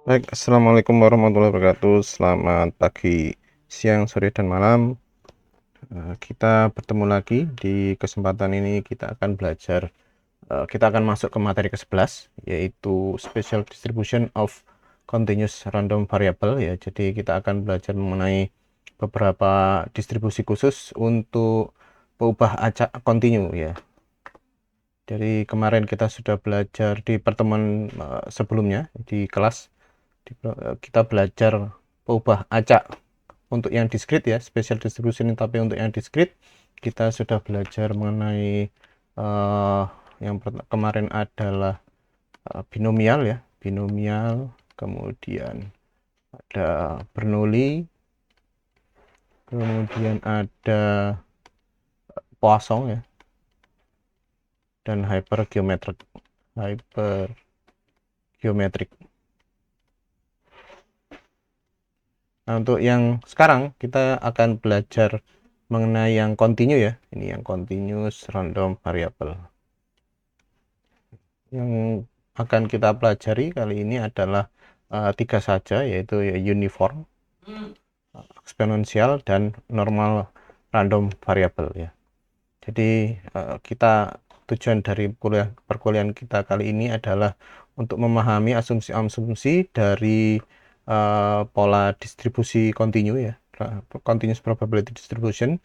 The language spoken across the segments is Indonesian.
Baik, assalamualaikum warahmatullahi wabarakatuh. Selamat pagi, siang, sore, dan malam. Kita bertemu lagi di kesempatan ini. Kita akan masuk ke materi ke-11, yaitu Special Distribution of Continuous Random Variable. Ya, jadi kita akan belajar mengenai beberapa distribusi khusus untuk peubah acak kontinu. Ya, dari kemarin kita sudah belajar di pertemuan sebelumnya di kelas. Kita belajar peubah acak untuk yang diskrit ya, special distribution. Tapi untuk yang diskrit kita sudah belajar mengenai yang kemarin adalah binomial ya, binomial, kemudian ada Bernoulli, kemudian ada Poisson ya, dan hypergeometric. Nah, untuk yang sekarang kita akan belajar mengenai yang continue ya. Ini yang continuous random variable. Yang akan kita pelajari kali ini adalah tiga saja, yaitu uniform, eksponensial, dan normal random variable ya. Jadi tujuan dari perkuliahan kita kali ini adalah untuk memahami asumsi-asumsi dari pola distribusi kontinu ya, continuous probability distribution.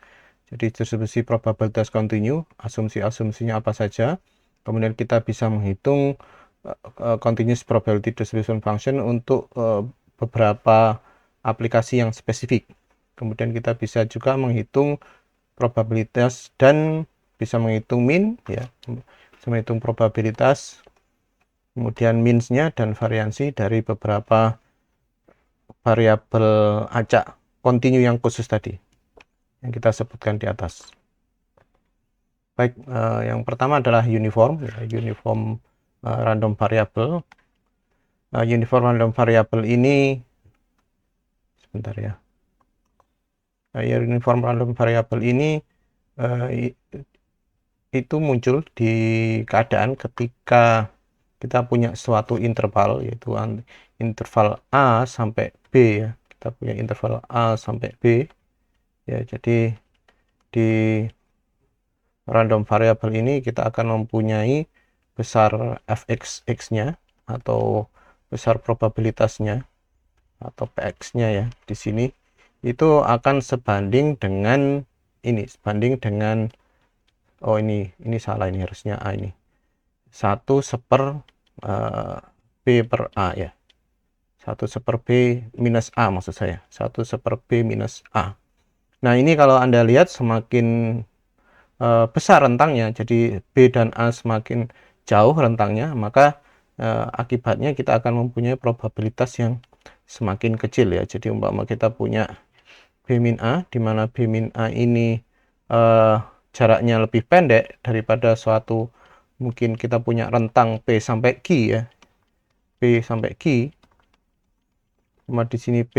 Jadi distribusi probabilitas kontinu, asumsi-asumsinya apa saja. Kemudian kita bisa menghitung continuous probability distribution function untuk beberapa aplikasi yang spesifik. Kemudian kita bisa juga menghitung probabilitas dan bisa menghitung min ya, bisa menghitung probabilitas, kemudian minsnya dan variansi dari beberapa variabel acak kontinu yang khusus tadi yang kita sebutkan di atas. Baik, yang pertama adalah uniform ya, uniform random variable. Uniform random variable ini sebentar ya. Uniform random variable ini itu muncul di keadaan ketika kita punya suatu interval, yaitu interval A sampai B ya. Kita punya interval A sampai B ya. Jadi di random variable ini kita akan mempunyai besar fx-nya atau besar probabilitasnya atau px-nya ya. Di sini itu akan sebanding dengan sebanding dengan ini salah, ini harusnya A, ini 1/b per A ya. 1/b minus A maksud saya. 1/b minus A. Nah, ini kalau Anda lihat semakin besar rentangnya, jadi B dan A semakin jauh rentangnya, maka akibatnya kita akan mempunyai probabilitas yang semakin kecil ya. Jadi umpama kita punya B min A, di mana B min A ini jaraknya lebih pendek daripada suatu, mungkin kita punya rentang P sampai Q ya, P sampai Q, cuma di sini P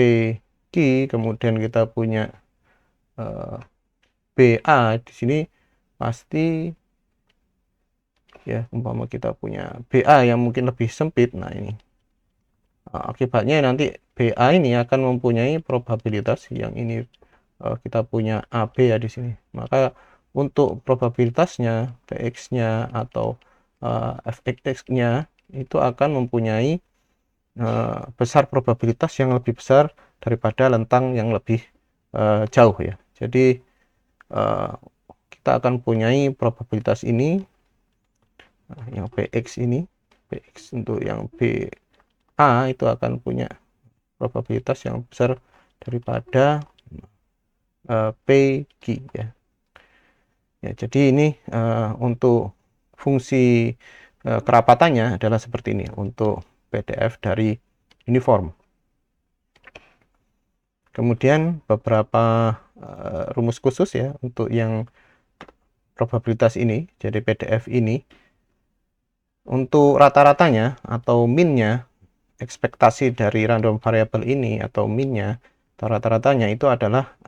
Q, kemudian kita punya BA di sini pasti ya, umpama kita punya BA yang mungkin lebih sempit. Nah, ini akibatnya nanti BA ini akan mempunyai probabilitas yang ini kita punya AB ya di sini. Maka untuk probabilitasnya, Px-nya atau Fx-nya itu akan mempunyai besar probabilitas yang lebih besar daripada lentang yang lebih jauh ya. Jadi kita akan punyai probabilitas ini, yang Px ini, Px untuk yang BA itu akan punya probabilitas yang besar daripada PQ ya. Ya, jadi ini untuk fungsi kerapatannya adalah seperti ini untuk PDF dari uniform. Kemudian beberapa rumus khusus ya untuk yang probabilitas ini. Jadi PDF ini untuk rata-ratanya atau minnya, ekspektasi dari random variable ini atau minnya atau rata-ratanya itu adalah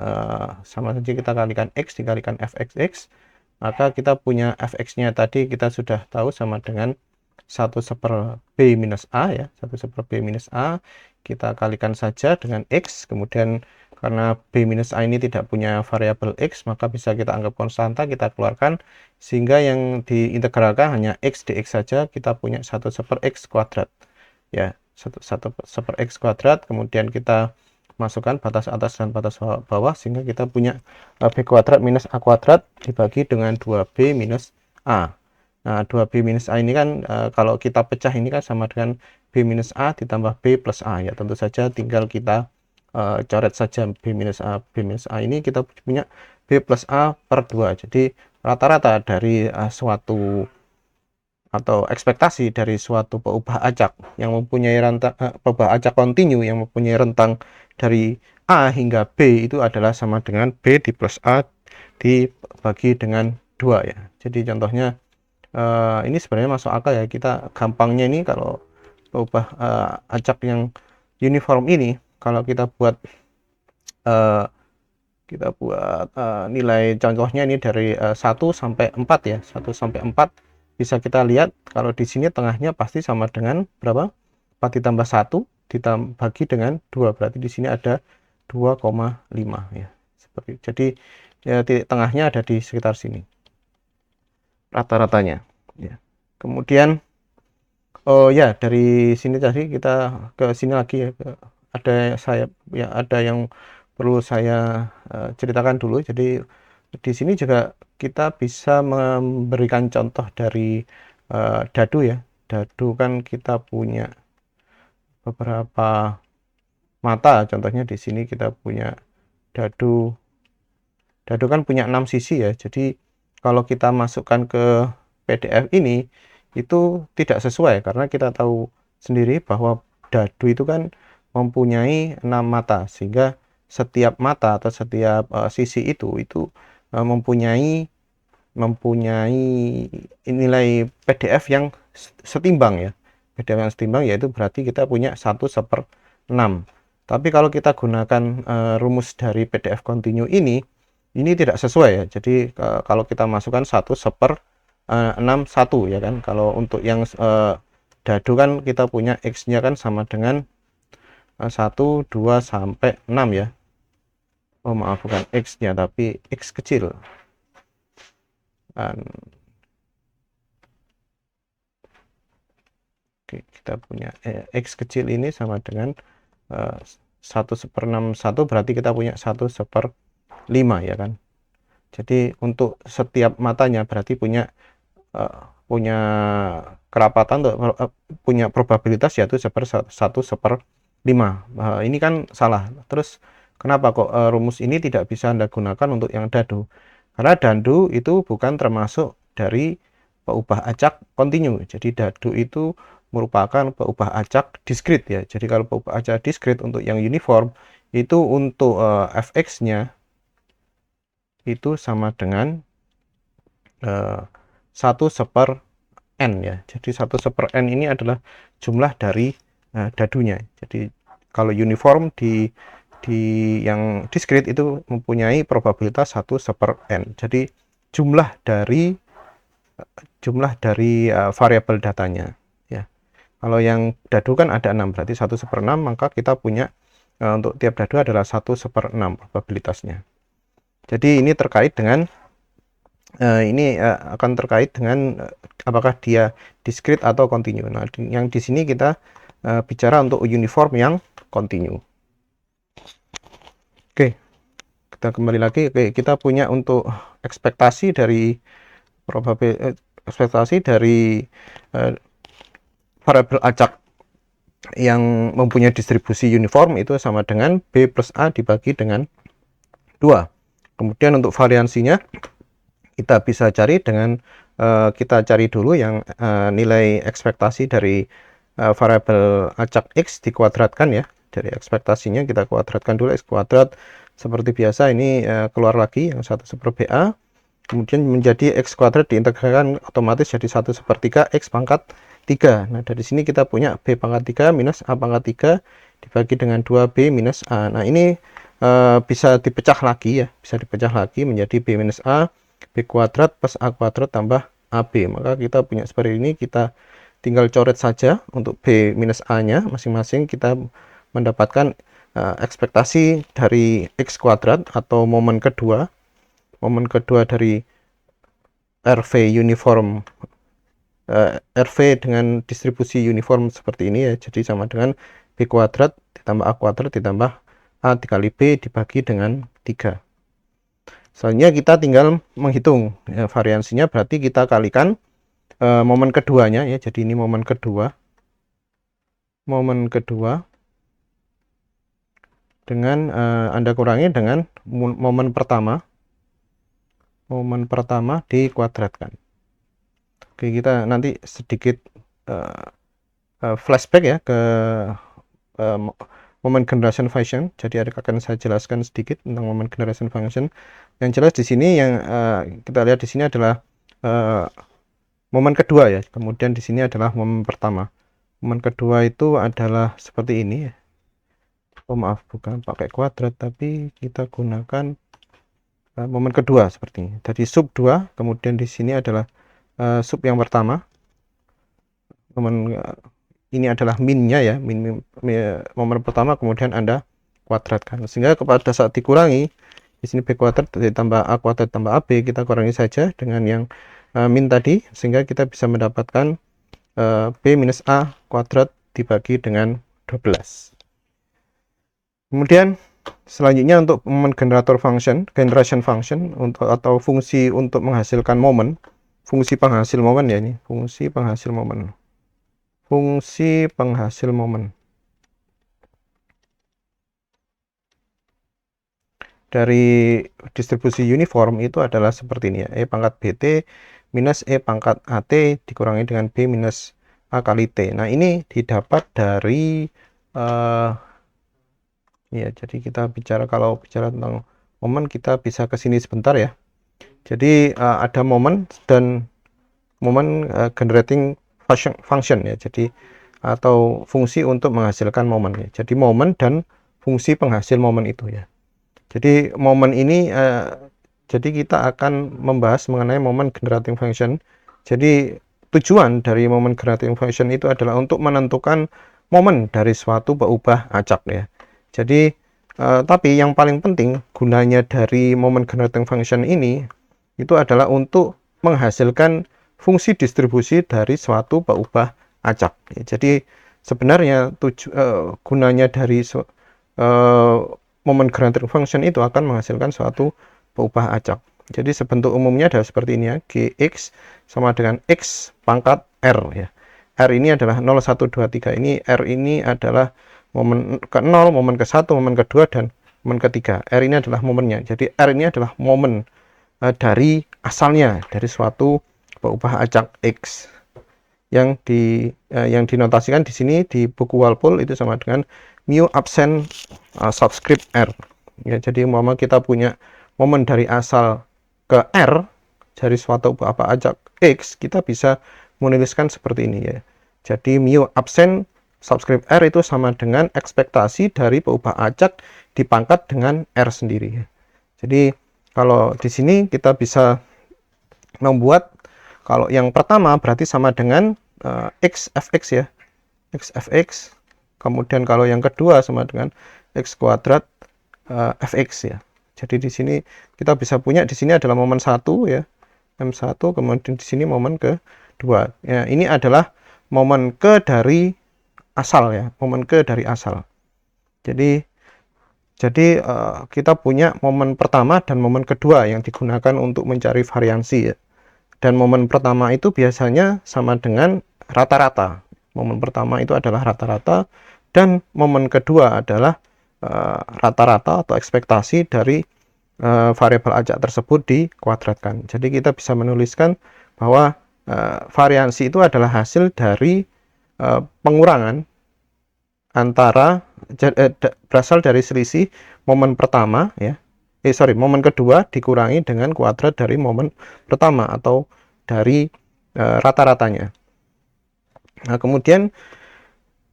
sama saja kita kalikan X dikalikan fxx, maka kita punya fx-nya tadi kita sudah tahu sama dengan 1/b minus a ya, 1/b minus a, kita kalikan saja dengan x, kemudian karena b minus a ini tidak punya variabel x, maka bisa kita anggap konstanta, kita keluarkan, sehingga yang diintegralkan hanya x dx saja, kita punya 1/x kuadrat ya, 1/x kuadrat, kemudian kita masukkan batas atas dan batas bawah, sehingga kita punya b kuadrat minus a kuadrat dibagi dengan 2b minus a. Nah, 2b minus a ini kan kalau kita pecah ini kan sama dengan b minus a ditambah b plus a ya. Tentu saja tinggal kita coret saja b minus a. B minus a ini kita punya b plus a per 2. Jadi rata-rata dari suatu atau ekspektasi dari suatu peubah acak yang mempunyai rentang peubah acak kontinu yang mempunyai rentang dari a hingga b itu adalah sama dengan b di plus a dibagi dengan 2 ya. Jadi contohnya ini sebenarnya masuk akal ya, kita gampangnya ini kalau peubah acak yang uniform ini, kalau kita buat nilai contohnya ini dari 1 sampai 4 ya, 1 sampai 4 bisa kita lihat kalau di sini tengahnya pasti sama dengan berapa? 4 ditambah 1 dibagi dengan 2, berarti di sini ada 2,5 ya. Seperti itu. Jadi ya, titik tengahnya ada di sekitar sini rata-ratanya ya. Kemudian ya dari sini tadi kita ke sini lagi ya, ada yang perlu saya ceritakan dulu. Jadi di sini juga kita bisa memberikan contoh dari dadu ya. Dadu kan kita punya beberapa mata, contohnya di sini kita punya dadu kan punya 6 sisi ya. Jadi kalau kita masukkan ke PDF ini itu tidak sesuai, karena kita tahu sendiri bahwa dadu itu kan mempunyai 6 mata, sehingga setiap mata atau setiap sisi itu mempunyai nilai PDF yang setimbang ya. PDF yang setimbang yaitu berarti kita punya 1/6. Tapi kalau kita gunakan rumus dari PDF kontinu ini tidak sesuai ya. Jadi kalau kita masukkan 1/61 ya kan. Kalau untuk yang dadu kan kita punya X-nya kan sama dengan 1, 2, sampai 6 ya. Oh maaf, bukan X-nya tapi X kecil. Oke, kita punya X kecil ini sama dengan 1/61, berarti kita punya 1/5 ya kan. Jadi untuk setiap matanya berarti punya kerapatan punya probabilitas yaitu 1/5. Ini kan salah. Terus kenapa kok rumus ini tidak bisa Anda gunakan untuk yang dadu? Karena dadu itu bukan termasuk dari peubah acak kontinu. Jadi dadu itu merupakan peubah acak diskrit ya. Jadi kalau peubah acak diskrit untuk yang uniform itu untuk fx-nya itu sama dengan 1/n ya. Jadi 1/n ini adalah jumlah dari dadunya. Jadi kalau uniform di yang diskrit itu mempunyai probabilitas 1/n. Jadi jumlah dari variabel datanya ya. Kalau yang dadu kan ada 6, berarti 1/6, maka kita punya untuk tiap dadu adalah 1/6 probabilitasnya. Jadi ini terkait dengan akan terkait dengan apakah dia diskrit atau kontinu. Nah, yang di sini kita bicara untuk uniform yang kontinu. Oke, kita kembali lagi. Oke, kita punya untuk ekspektasi dari variabel acak yang mempunyai distribusi uniform itu sama dengan B plus A dibagi dengan 2. Kemudian untuk variansinya kita bisa cari dengan kita cari dulu yang nilai ekspektasi dari variabel acak X dikuadratkan ya. Dari ekspektasinya kita kuadratkan dulu, X kuadrat seperti biasa ini keluar lagi yang 1/BA, kemudian menjadi X kuadrat diintegralkan otomatis jadi 1/3 X pangkat 3. Nah dari sini kita punya B pangkat 3 minus A pangkat 3 dibagi dengan 2B minus A. Nah ini bisa dipecah lagi ya, bisa dipecah lagi menjadi B minus A, B kuadrat plus A kuadrat tambah AB. Maka kita punya seperti ini, kita tinggal coret saja untuk B minus A-nya masing-masing. Kita mendapatkan ekspektasi dari X kuadrat atau momen kedua dari RV uniform, RV dengan distribusi uniform seperti ini ya. Jadi sama dengan B kuadrat ditambah A kuadrat ditambah A dikali B dibagi dengan 3. Selanjutnya kita tinggal menghitung ya, variansinya, berarti kita kalikan momen keduanya ya. Jadi ini momen kedua dengan Anda kurangi dengan momen pertama dikuadratkan. Oke, kita nanti sedikit flashback ya ke momen generation function. Jadi akan saya jelaskan sedikit tentang momen generation function. Yang jelas di sini yang kita lihat di sini adalah momen kedua ya. Kemudian di sini adalah momen pertama. Momen kedua itu adalah seperti ini ya. Oh maaf, bukan pakai kuadrat tapi kita gunakan momen kedua seperti ini. Jadi sub 2, kemudian di sini adalah sub yang pertama. Ini adalah minnya ya, momen pertama, kemudian Anda kuadratkan. Sehingga pada saat dikurangi, di sini B kuadrat ditambah A kuadrat tambah AB, kita kurangi saja dengan yang min tadi, sehingga kita bisa mendapatkan B minus A kuadrat dibagi dengan 12. Kemudian selanjutnya untuk momen generation function atau fungsi untuk menghasilkan momen, fungsi penghasil momen ya, ini fungsi penghasil momen. Dari distribusi uniform itu adalah seperti ini ya, E pangkat BT minus E pangkat AT dikurangi dengan B minus A kali T. Nah ini didapat dari ya, jadi kita kalau bicara tentang momen, kita bisa ke sini sebentar ya. Jadi ada momen dan momen generating function ya. Jadi atau fungsi untuk menghasilkan momen ya. Jadi momen dan fungsi penghasil momen itu ya. Jadi momen ini jadi kita akan membahas mengenai momen generating function. Jadi tujuan dari momen generating function itu adalah untuk menentukan momen dari suatu peubah acak ya. Jadi tapi yang paling penting gunanya dari momen generating function ini itu adalah untuk menghasilkan fungsi distribusi dari suatu peubah acak. Jadi sebenarnya gunanya dari momen generating function itu akan menghasilkan suatu peubah acak. Jadi sebentuk umumnya adalah seperti ini ya, Gx sama dengan X pangkat R ya. R ini adalah 0, 1, 2, 3. Ini R ini adalah momen ke-0, momen ke-1, momen ke-2, dan momen ke-3. R ini adalah momennya. Jadi R ini adalah momen dari asalnya, dari suatu peubah acak X. Yang dinotasikan di sini di buku Walpole itu sama dengan mu absen subscript R. Ya, jadi umpama kita punya momen dari asal ke R dari suatu peubah acak X, kita bisa menuliskan seperti ini ya. Jadi mu absen subscript R itu sama dengan ekspektasi dari peubah acak dipangkat dengan R sendiri. Jadi kalau di sini kita bisa membuat, kalau yang pertama berarti sama dengan X fx ya, X fx. Kemudian kalau yang kedua sama dengan X kuadrat fx ya. Jadi di sini kita bisa punya, di sini adalah momen 1 ya, M1, kemudian di sini momen kedua. Ya, ini adalah momen ke dari asal ya, momen ke dari asal. Jadi kita punya momen pertama dan momen kedua yang digunakan untuk mencari variansi ya. Dan momen pertama itu biasanya sama dengan rata-rata. Momen pertama itu adalah rata-rata dan momen kedua adalah rata-rata atau ekspektasi dari variabel acak tersebut dikuadratkan. Jadi kita bisa menuliskan bahwa variansi itu adalah hasil dari pengurangan antara berasal dari selisih momen pertama ya, momen kedua dikurangi dengan kuadrat dari momen pertama atau dari rata-ratanya. Nah, kemudian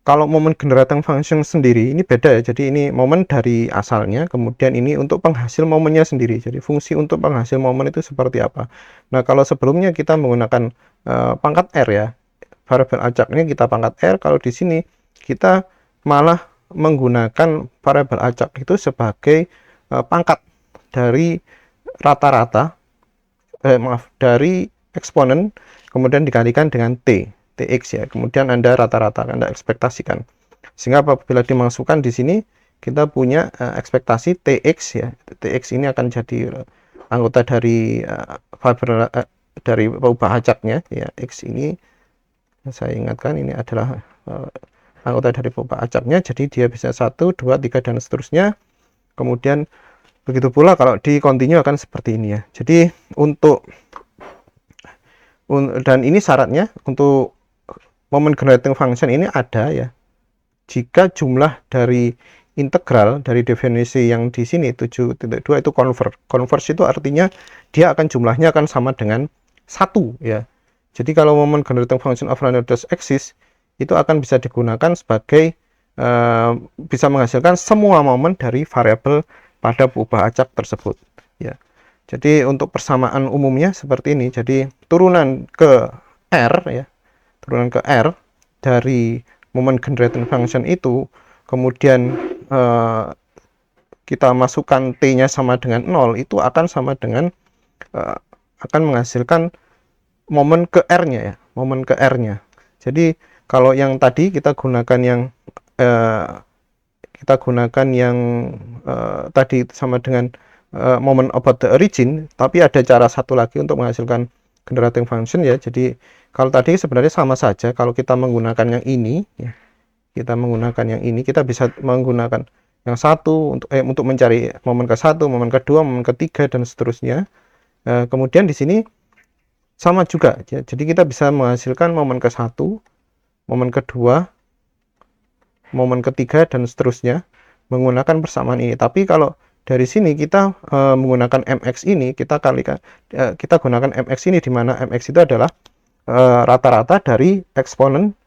kalau momen generating function sendiri ini beda ya. Jadi ini momen dari asalnya, kemudian ini untuk penghasil momennya sendiri. Jadi fungsi untuk penghasil momen itu seperti apa. Nah, kalau sebelumnya kita menggunakan pangkat R ya, variabel acaknya kita pangkat R. Kalau di sini kita malah menggunakan variabel acak itu sebagai pangkat dari rata-rata, dari eksponen, kemudian dikalikan dengan Tx ya. Kemudian Anda rata-rata, Anda ekspektasikan. Sehingga apabila dimasukkan di sini, kita punya ekspektasi Tx ya. Tx ini akan jadi anggota dari dari peubah acaknya ya. X ini saya ingatkan ini adalah anggota dari peubah acaknya, jadi dia bisa 1, 2, 3 dan seterusnya. Kemudian begitu pula kalau di continue akan seperti ini ya. Jadi dan ini syaratnya untuk moment generating function ini ada ya, jika jumlah dari integral dari definisi yang di sini 7.2 itu converse itu artinya dia akan jumlahnya akan sama dengan 1 ya. Jadi kalau moment generating function of linear dash exist itu akan bisa digunakan sebagai bisa menghasilkan semua momen dari variabel pada peubah acak tersebut ya. Jadi untuk persamaan umumnya seperti ini. Jadi turunan ke R ya, turunan ke R dari moment generating function itu, kemudian kita masukkan T-nya sama dengan 0, itu akan sama dengan akan menghasilkan momen ke R-nya ya, momen ke R-nya. Jadi kalau yang tadi kita gunakan yang tadi sama dengan moment about the origin, tapi ada cara satu lagi untuk menghasilkan generating function ya. Jadi kalau tadi sebenarnya sama saja, kalau kita menggunakan yang ini ya, kita bisa menggunakan yang satu untuk mencari momen ke-1, momen kedua, momen ketiga dan seterusnya. Kemudian di sini sama juga ya. Jadi kita bisa menghasilkan momen ke-1, momen kedua, momen ketiga dan seterusnya menggunakan persamaan ini. Tapi kalau dari sini kita menggunakan mx ini, kita gunakan mx ini, di mana mx itu adalah rata-rata dari eksponen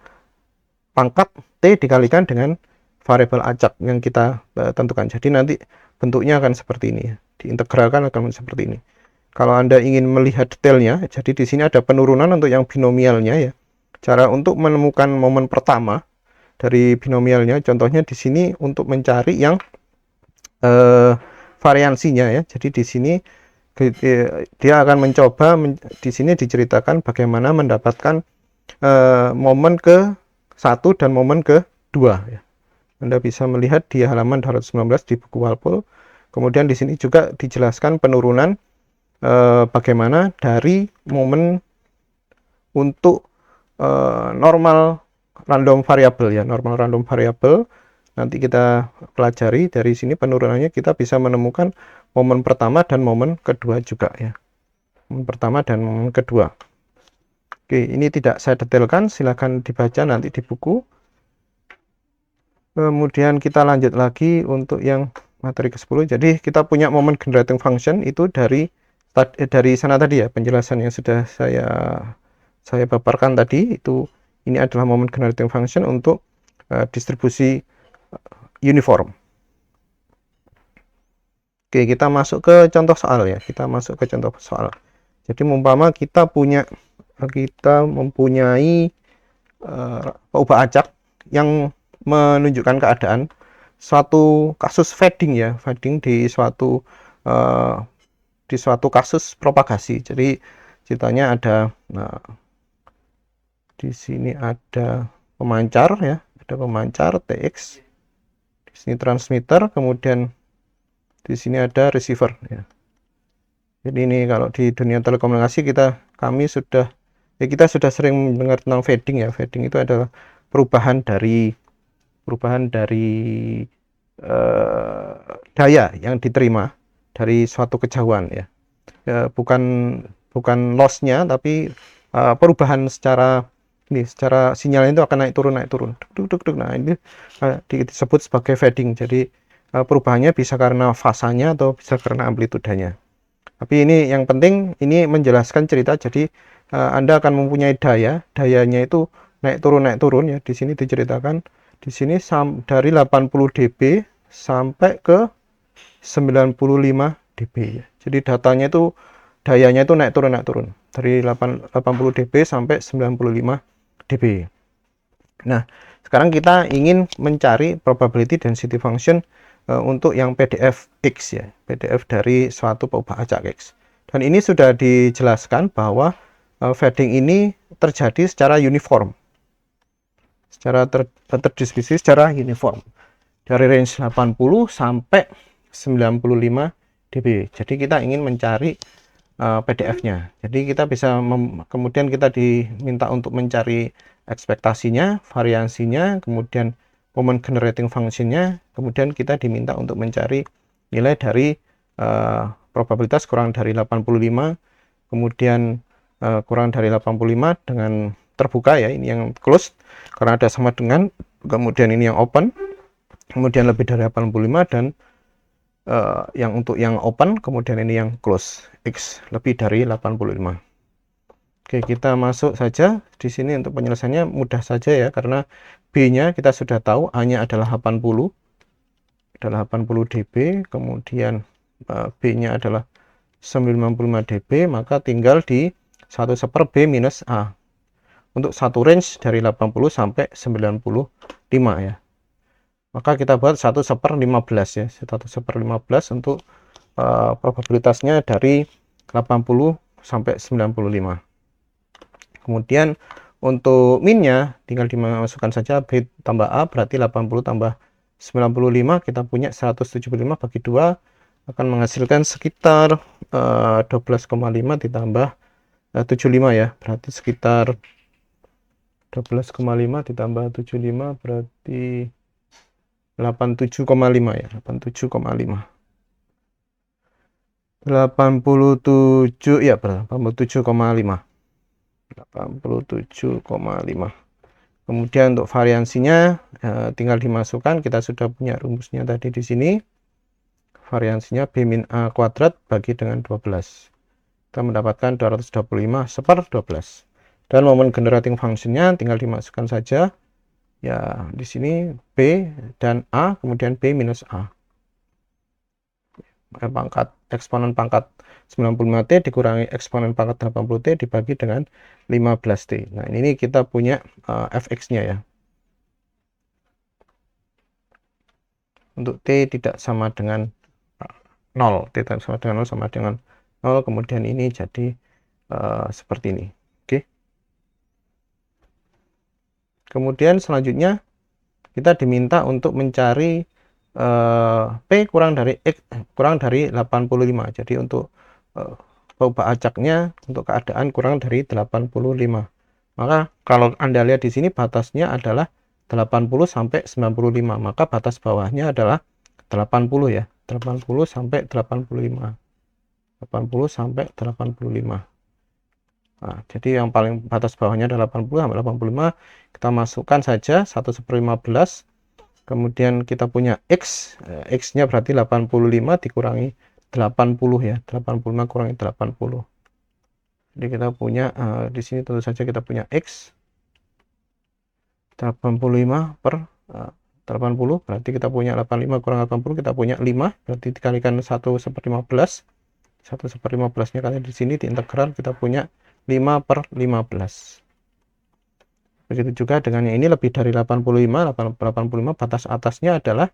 pangkat T dikalikan dengan variabel acak yang kita tentukan. Jadi nanti bentuknya akan seperti ini ya. Diintegralkan akan seperti ini. Kalau Anda ingin melihat detailnya, jadi di sini ada penurunan untuk yang binomialnya ya. Cara untuk menemukan momen pertama dari binomialnya, contohnya di sini untuk mencari yang variansinya ya. Jadi di sini dia akan mencoba di sini diceritakan bagaimana mendapatkan momen ke-1 dan momen ke-2 ya. Anda bisa melihat di halaman 219 di buku Walpole. Kemudian di sini juga dijelaskan penurunan bagaimana dari momen untuk normal random variable ya, normal random variable. Nanti kita pelajari dari sini penurunannya, kita bisa menemukan momen pertama dan momen kedua juga ya. Momen pertama dan momen kedua. Oke, ini tidak saya detailkan, silakan dibaca nanti di buku. Kemudian kita lanjut lagi untuk yang materi ke-10. Jadi kita punya moment generating function itu dari sana tadi ya, penjelasan yang sudah saya paparkan tadi itu. Ini adalah moment generating function untuk distribusi uniform. Oke, kita masuk ke contoh soal ya. Jadi umpama kita mempunyai peubah acak yang menunjukkan keadaan suatu kasus fading ya, di suatu kasus propagasi. Jadi ceritanya ada di sini ada pemancar ya, ada pemancar Tx. Di sini transmitter, kemudian di sini ada receiver ya. Jadi ini kalau di dunia telekomunikasi kita sudah sering mendengar tentang fading ya. Fading itu adalah perubahan dari daya yang diterima dari suatu kejauhan ya. Bukan loss-nya, tapi perubahan secara sinyalnya itu akan naik turun. Nah, ini disebut sebagai fading. Jadi perubahannya bisa karena fasanya atau bisa karena amplitudanya. Tapi ini yang penting, ini menjelaskan cerita. Jadi Anda akan mempunyai dayanya itu naik turun ya. Di sini diceritakan, di sini dari 80 dB sampai ke 95 dB ya. Jadi dayanya itu naik turun dari 80 dB sampai 95 dB. Nah, sekarang kita ingin mencari probability density function untuk yang PDF X ya, PDF dari suatu peubah acak X. Dan ini sudah dijelaskan bahwa fading ini terjadi secara uniform, secara terdistribusi secara uniform dari range 80 sampai 95 dB. Jadi kita ingin mencari PDF-nya. Jadi kita bisa kemudian kita diminta untuk mencari ekspektasinya, variansinya, kemudian moment generating function-nya, kemudian kita diminta untuk mencari nilai dari probabilitas kurang dari 85, kemudian kurang dari 85 dengan terbuka ya, ini yang close karena ada sama dengan, kemudian ini yang open, kemudian lebih dari 85, dan yang untuk yang open, kemudian ini yang close, X lebih dari 85. Oke, kita masuk saja di sini. Untuk penyelesaiannya mudah saja ya, karena B-nya kita sudah tahu, A-nya adalah 80 dB, kemudian B-nya adalah 95 dB, maka tinggal di 1/1 B minus A untuk satu range dari 80 sampai 95 ya. Maka kita buat 1/15 ya, 1/15 untuk probabilitasnya dari 80 sampai 95. Kemudian untuk minnya tinggal dimasukkan saja B tambah A, berarti 80 tambah 95, kita punya 175 bagi 2 akan menghasilkan sekitar 12,5 ditambah 75 ya, berarti sekitar 12,5 ditambah 75 berarti 87,5 ya, 87,5. 87 ya, 87,5. 87,5. Kemudian untuk variansinya tinggal dimasukkan, kita sudah punya rumusnya tadi di sini. Variansinya B min A kuadrat bagi dengan 12. Kita mendapatkan 225/12. Dan moment generating function-nya tinggal dimasukkan saja. Ya, di sini B dan A, kemudian B minus A. Pangkat eksponen pangkat 95T dikurangi eksponen pangkat 80T dibagi dengan 15T. Nah, ini kita punya fx-nya ya. Untuk T tidak sama dengan 0, T tidak sama dengan 0 sama dengan 0, kemudian ini jadi seperti ini. Oke. Kemudian selanjutnya kita diminta untuk mencari P kurang dari X kurang dari 85. Jadi untuk peubah acaknya untuk keadaan kurang dari 85. Maka kalau Anda lihat di sini batasnya adalah 80 sampai 95, maka batas bawahnya adalah 80 ya. 80 sampai 85. 80 sampai 85. Nah, jadi yang paling batas bawahnya adalah 80 sampai 85. Kita masukkan saja 1/15. Kemudian kita punya X. X-nya berarti 85 dikurangi 80 ya. 85 kurangi 80. Jadi kita punya di sini tentu saja kita punya X 85 per 80, berarti kita punya 85 kurang 80, kita punya 5, berarti dikalikan 1/15. 1/15-nya kali di sini di integral kita punya 5/15. Begitu juga dengan yang ini lebih dari 85, 85 batas atasnya adalah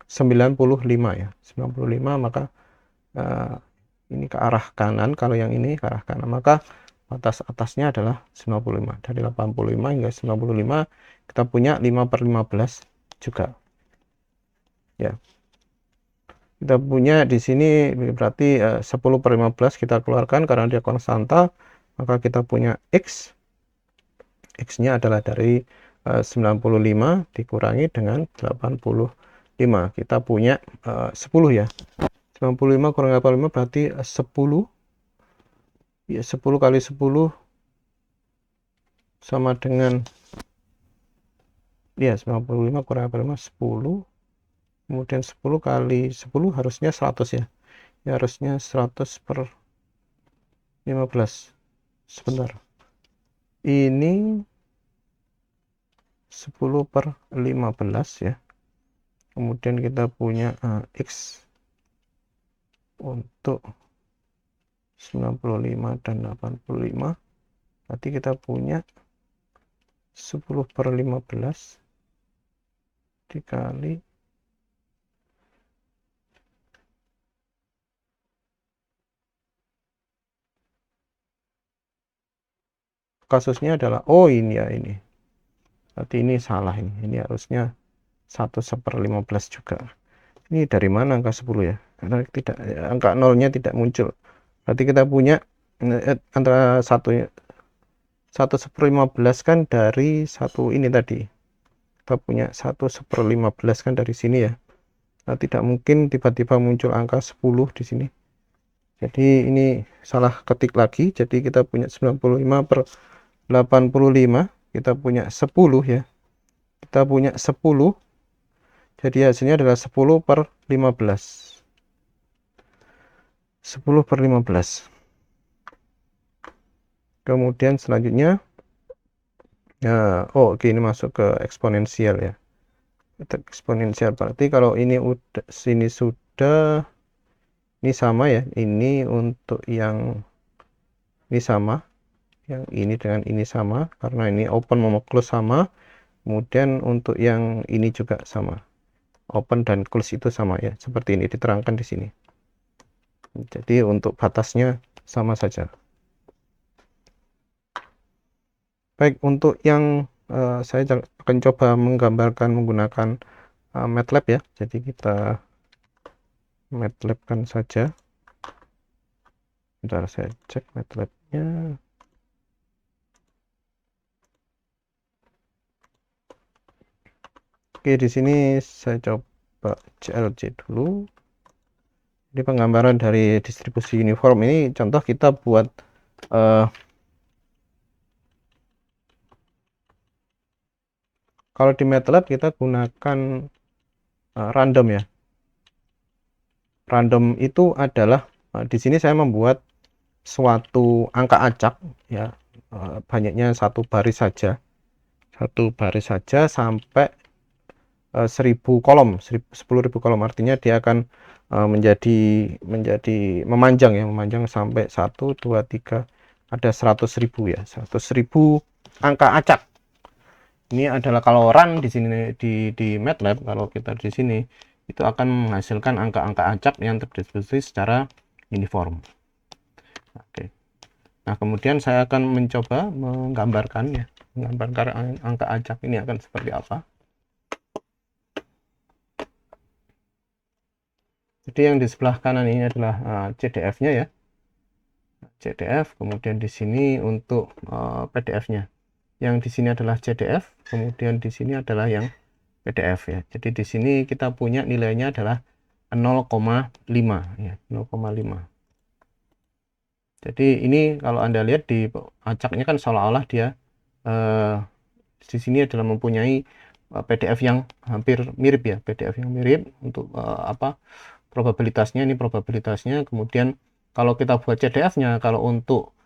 95 ya. 95, maka ini ke arah kanan, kalau yang ini ke arah kanan, maka batas atasnya adalah 95. Dari 85 hingga 95 kita punya 5/15 juga. Ya. Kita punya di sini berarti 10/15 kita keluarkan karena dia konstanta, maka kita punya X. X-nya adalah dari 95 dikurangi dengan 85. Kita punya 10 ya. 95 kurang 85 berarti 10. Ya, 10 kali 10 sama dengan ya 95 kurang 85 10. Kemudian 10 kali 10 harusnya 100 ya. Ya harusnya 100/15. Sebentar. Ini 10/15 ya. Kemudian kita punya X untuk 95 dan 85. Berarti kita punya 10/15 dikali kasusnya adalah, oh ini ya, ini berarti ini salah, ini harusnya 1/15 juga. Ini dari mana angka 10 ya, karena tidak, angka nolnya tidak muncul. Berarti kita punya antara 1/15 kan dari satu ini tadi, kita punya 1/15 kan dari sini ya. Nah, tidak mungkin tiba-tiba muncul angka 10 di sini. Jadi ini salah ketik lagi. Jadi kita punya 95/85, kita punya 10 ya. Kita punya 10. Jadi hasilnya adalah 10/15. 10/15. Kemudian selanjutnya, oh oke, ini masuk ke eksponensial ya. Eksponensial berarti kalau ini udah, sini sudah, ini sama ya. Ini untuk yang ini sama, yang ini dengan ini sama karena ini open mau close sama. Kemudian untuk yang ini juga sama, open dan close itu sama ya, seperti ini diterangkan di sini. Jadi untuk batasnya sama saja. Baik, untuk yang saya akan coba menggambarkan menggunakan MATLAB ya. Jadi kita MATLAB kan saja. Bentar, saya cek MATLAB-nya. Oke, di sini saya coba CLC dulu. Jadi penggambaran dari distribusi uniform ini contoh kita buat kalau di MATLAB kita gunakan random ya. Random itu adalah di sini saya membuat suatu angka acak ya, banyaknya satu baris saja. Satu baris saja sampai 1000 kolom, 10.000 kolom, artinya dia akan menjadi memanjang ya, memanjang sampai 1 2 3, ada 100.000 ya, 100.000 angka acak. Ini adalah kalau run di sini di MATLAB, kalau kita di sini itu akan menghasilkan angka-angka acak yang terdistribusi secara uniform. Oke. Nah, kemudian saya akan mencoba menggambarkannya, menggambarkan angka acak ini akan seperti apa. Jadi yang di sebelah kanan ini adalah CDF-nya ya. CDF, kemudian di sini untuk PDF-nya. Yang di sini adalah CDF, kemudian di sini adalah yang PDF ya. Jadi di sini kita punya nilainya adalah 0,5 ya, 0,5. Jadi ini kalau Anda lihat di acaknya kan seolah-olah dia di sini adalah mempunyai PDF yang hampir mirip ya, PDF yang mirip untuk probabilitasnya, ini probabilitasnya. Kemudian kalau kita buat CDF-nya, kalau untuk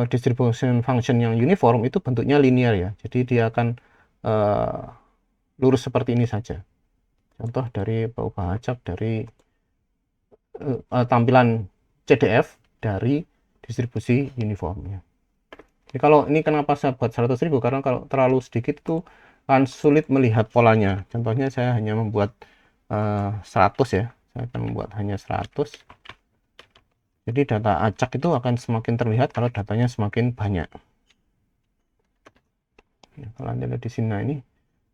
distribution function yang uniform itu bentuknya linear ya, jadi dia akan lurus seperti ini saja. Contoh dari perubahan acak dari tampilan CDF dari distribusi uniformnya. Jadi kalau ini kenapa saya buat 100.000, karena kalau terlalu sedikit itu akan sulit melihat polanya. Contohnya saya hanya membuat 100 ya, saya akan membuat hanya 100. Jadi data acak itu akan semakin terlihat kalau datanya semakin banyak. Ya, kalau Anda lihat di sini, nah ini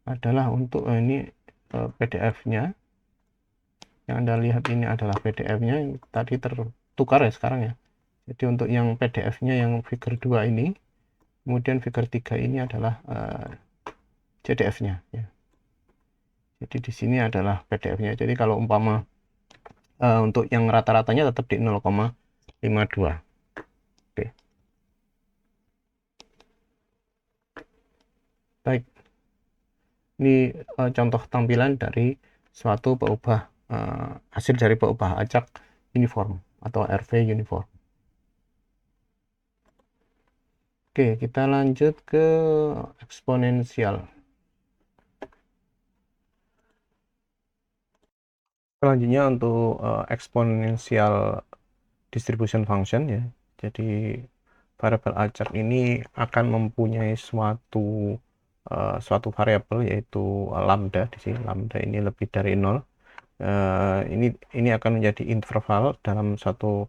adalah untuk ini PDF-nya. Yang Anda lihat ini adalah PDF-nya yang tadi tertukar ya sekarang ya. Jadi untuk yang PDF-nya yang figure 2 ini, kemudian figure 3 ini adalah CDF-nya ya. Jadi di sini adalah PDF-nya. Jadi kalau umpama untuk yang rata-ratanya tetap di 0,52. Oke. Baik. Ini contoh tampilan dari suatu peubah hasil dari peubah acak uniform atau RV uniform. Oke, kita lanjut ke eksponensial. Selanjutnya untuk eksponensial distribution function ya. Jadi variabel acak ini akan mempunyai suatu variabel, yaitu lambda. Di sini lambda ini lebih dari 0. Ini akan menjadi interval dalam suatu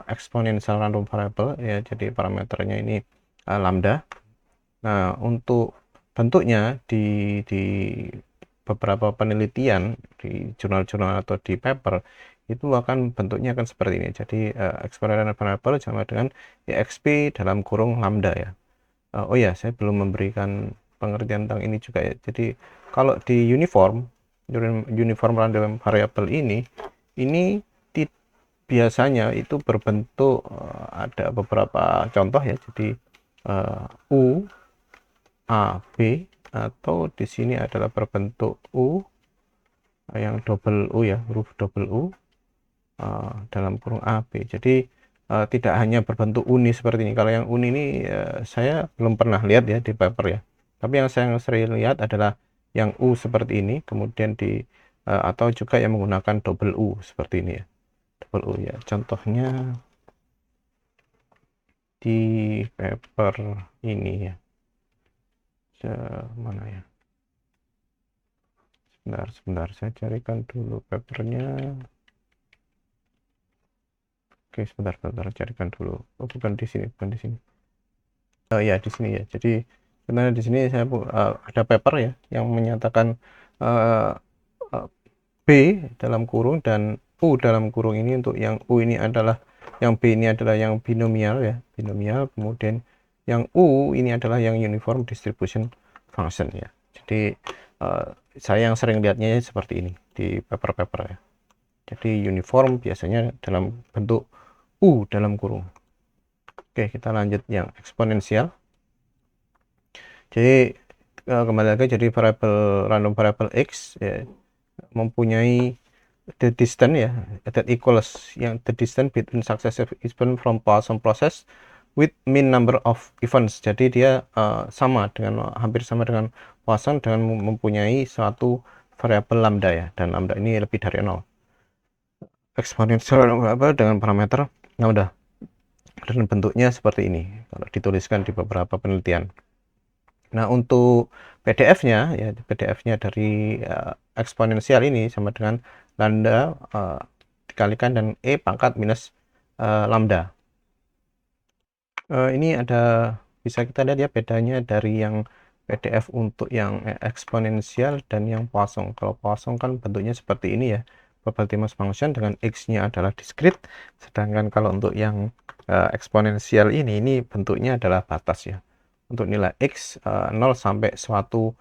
exponential random variable ya, jadi parameternya ini lambda. Nah, untuk bentuknya di beberapa penelitian di jurnal-jurnal atau di paper itu bentuknya akan seperti ini. Jadi experimental variable sama dengan exp dalam kurung lambda ya. Oh ya, saya belum memberikan pengertian tentang ini juga ya. Jadi kalau di uniform random variable ini biasanya itu berbentuk ada beberapa contoh ya. Jadi U, A, B, atau di sini adalah berbentuk U yang double U ya, huruf double U dalam kurung A, B. Jadi tidak hanya berbentuk uni seperti ini. Kalau yang uni ini saya belum pernah lihat ya di paper ya. Tapi yang saya sering lihat adalah yang U seperti ini, kemudian atau juga yang menggunakan double U seperti ini ya. Double U ya. Contohnya di paper ini ya. Mana ya? Sebentar, saya carikan dulu papernya. Oke, sebentar, carikan dulu. Oh, bukan di sini. Oh ya, di sini ya. Jadi sebenarnya di sini saya ada paper ya yang menyatakan uh, B dalam kurung dan U dalam kurung ini, untuk yang U ini adalah, yang B ini adalah yang binomial ya, binomial. Kemudian yang U ini adalah yang uniform distribution function ya. Jadi saya yang sering lihatnya seperti ini di paper-paper ya. Jadi uniform biasanya dalam bentuk U dalam kurung. Oke, kita lanjut yang eksponensial. Jadi kembali lagi, jadi random variable X ya, mempunyai the distance ya, that equals yang the distance between successive event from Poisson process with mean number of events. Jadi dia hampir sama dengan Poisson dengan mempunyai suatu variabel lambda ya, dan lambda ini lebih dari 0. Eksponensial dengan parameter lambda, dan bentuknya seperti ini kalau dituliskan di beberapa penelitian. Nah, untuk PDF-nya dari eksponensial ini sama dengan lambda dikalikan dan E pangkat minus lambda. Ini bisa kita lihat ya bedanya dari yang PDF untuk yang eksponensial dan yang Poisson. Kalau Poisson kan bentuknya seperti ini ya, probability mass function dengan X-nya adalah discrete. Sedangkan kalau untuk yang eksponensial ini bentuknya adalah batas ya. Untuk nilai X 0 sampai suatu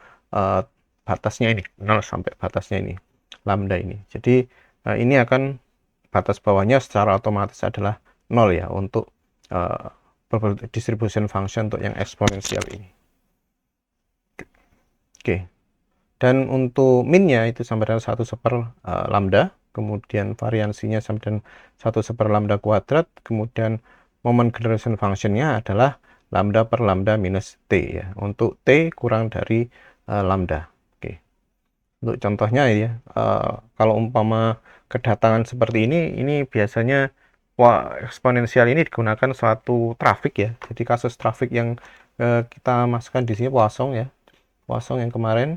batasnya ini, 0 sampai batasnya ini, lambda ini. Jadi ini akan batas bawahnya secara otomatis adalah 0 ya untuk distribution function untuk yang eksponensial ini. Oke. Dan untuk minnya itu sama dengan 1/1 lambda, kemudian variansinya sama dengan 1/1 lambda kuadrat, kemudian moment generation functionnya adalah lambda per lambda minus T ya, untuk T kurang dari lambda. Oke. Untuk contohnya ya, kalau umpama kedatangan seperti ini biasanya eksponensial ini digunakan suatu trafik ya. Jadi kasus trafik yang kita masukkan di sini Poisson ya. Poisson yang kemarin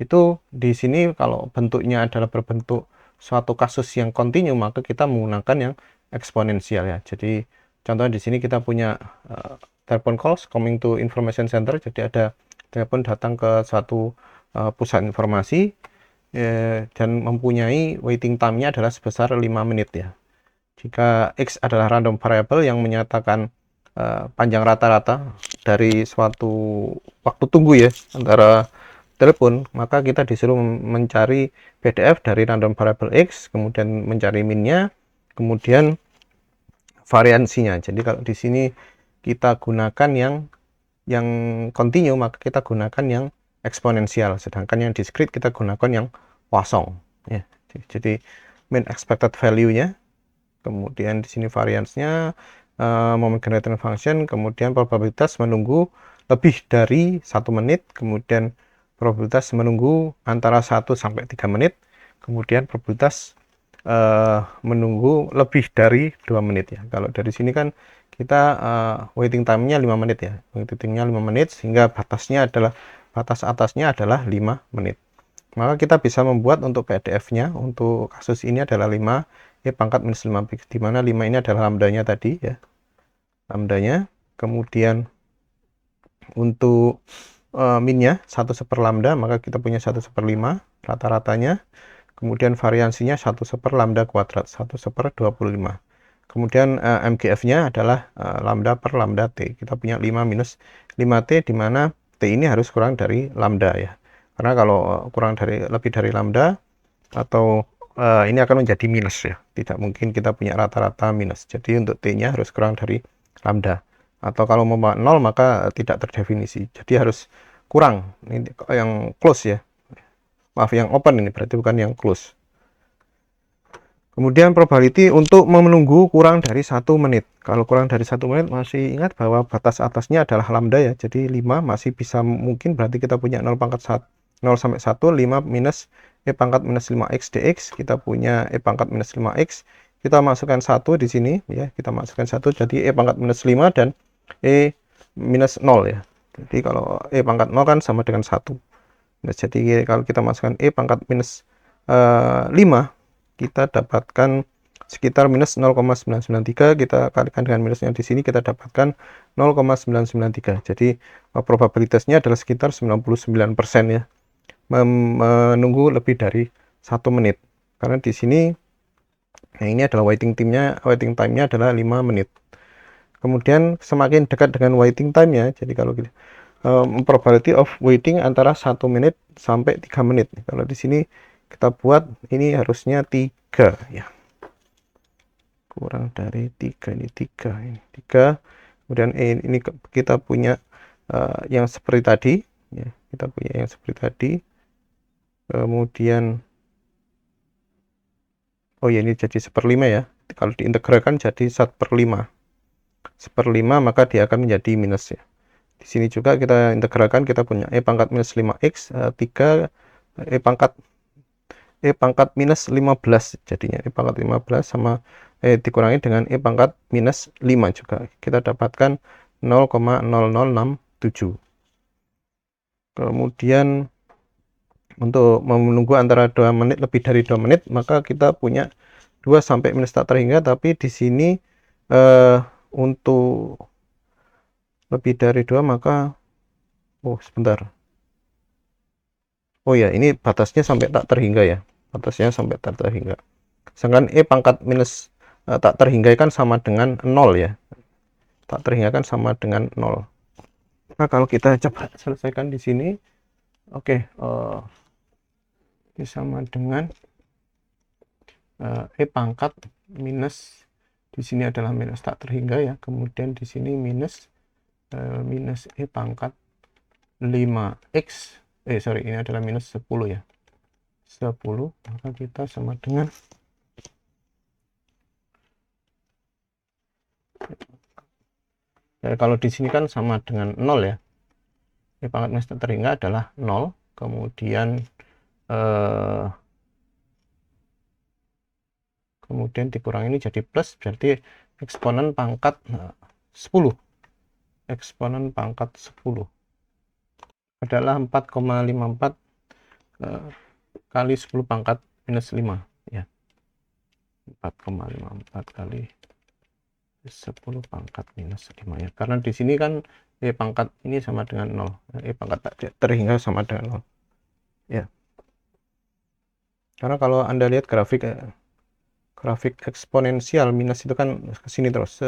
itu di sini kalau bentuknya adalah berbentuk suatu kasus yang kontinu, maka kita menggunakan yang eksponensial ya. Jadi contohnya di sini kita punya telepon calls coming to information center. Jadi ada telepon datang ke suatu pusat informasi dan mempunyai waiting time-nya adalah sebesar 5 menit ya. Jika X adalah random variable yang menyatakan panjang rata-rata dari suatu waktu tunggu ya antara telepon, maka kita disuruh mencari PDF dari random variable X, kemudian mencari minnya, kemudian variansinya. Jadi kalau di sini kita gunakan yang kontinu, maka kita gunakan yang eksponensial, sedangkan yang discrete kita gunakan yang Poisson ya. Jadi mean expected value-nya, kemudian di sini variansnya, moment generation function, kemudian probabilitas menunggu lebih dari 1 menit, kemudian probabilitas menunggu antara 1 sampai 3 menit, kemudian probabilitas menunggu lebih dari 2 menit ya. Kalau dari sini kan kita waiting time-nya 5 menit ya. Waiting-nya 5 menit sehingga batas atasnya adalah 5 menit. Maka kita bisa membuat untuk PDF-nya untuk kasus ini adalah 5 E pangkat minus 5 pix, di mana 5 ini adalah lambdanya tadi ya. Lambdanya, kemudian untuk minnya 1/1 lambda, maka kita punya 1/5 rata-ratanya. Kemudian variansinya 1/1 lambda kuadrat, 1/25. Kemudian MGF-nya adalah lambda per lambda T. Kita punya 5 minus 5T, di mana T ini harus kurang dari lambda ya. Karena kalau lebih dari lambda atau ini akan menjadi minus ya. Tidak mungkin kita punya rata-rata minus. Jadi untuk T-nya harus kurang dari lambda. Atau kalau mau 0 maka tidak terdefinisi. Jadi harus kurang. Ini yang close ya. Maaf, yang open ini berarti bukan yang close. Kemudian probability untuk menunggu kurang dari 1 menit. Kalau kurang dari 1 menit masih ingat bahwa batas atasnya adalah lambda ya. Jadi 5 masih bisa mungkin, berarti kita punya 0 sampai 1, 5 minus E pangkat minus 5x dx. Kita punya E pangkat minus 5x. Kita masukkan 1 di sini ya. Kita masukkan 1 jadi E pangkat minus 5 dan E minus 0 ya. Jadi kalau E pangkat 0 kan sama dengan 1. Nah, jadi kalau kita masukkan E pangkat minus 5, kita dapatkan sekitar minus 0,993, kita kalikan dengan minusnya di sini, kita dapatkan 0,993. Jadi probabilitasnya adalah sekitar 99% ya, menunggu lebih dari 1 menit. Karena di sini ini adalah waiting time-nya adalah 5 menit. Kemudian semakin dekat dengan waiting time-nya, jadi kalau kita probability of waiting antara 1 menit sampai 3 menit. Kalau di sini kita buat ini harusnya 3 ya. Kurang dari 3, ini 3, ini 3. Kemudian ini kita punya yang seperti tadi ya. Kita punya yang seperti tadi. Kemudian oh ya, ini jadi 1/5 ya. Kalau diintegralkan jadi 1/5. 1/5 maka dia akan menjadi minus ya. Di sini juga kita integralkan, kita punya E pangkat minus 5x 3 E pangkat minus 15 jadinya. E pangkat 15 sama dikurangi dengan E pangkat minus 5 juga. Kita dapatkan 0,0067. Kemudian untuk menunggu antara 2 menit, lebih dari 2 menit, maka kita punya 2 sampai minus tak terhingga, tapi di sini untuk lebih dari 2 maka sebentar. Oh ya, ini batasnya sampai tak terhingga ya. Batasnya sampai tak terhingga. Sedangkan E pangkat minus tak terhingga kan sama dengan 0 ya. Tak terhingga kan sama dengan 0. Nah, kalau kita coba selesaikan di sini, oke, ini sama dengan E pangkat minus, di sini adalah minus tak terhingga ya. Kemudian di sini minus E pangkat 5x. Sorry, ini adalah minus 10 ya. 10, maka kita sama dengan kalau di sini kan sama dengan 0 ya. E pangkat minus tak terhingga adalah 0. Kemudian dikurangi ini jadi plus, berarti eksponen pangkat 10. Eksponen pangkat 10 adalah 4,54 kali 10 pangkat minus 5 ya. 4,54 kali 10 pangkat minus 5 ya. Karena di sini kan E pangkat ini sama dengan 0. E pangkat tak terhingga sama dengan 0 ya. Karena kalau Anda lihat grafik eksponensial minus itu kan ke sini terus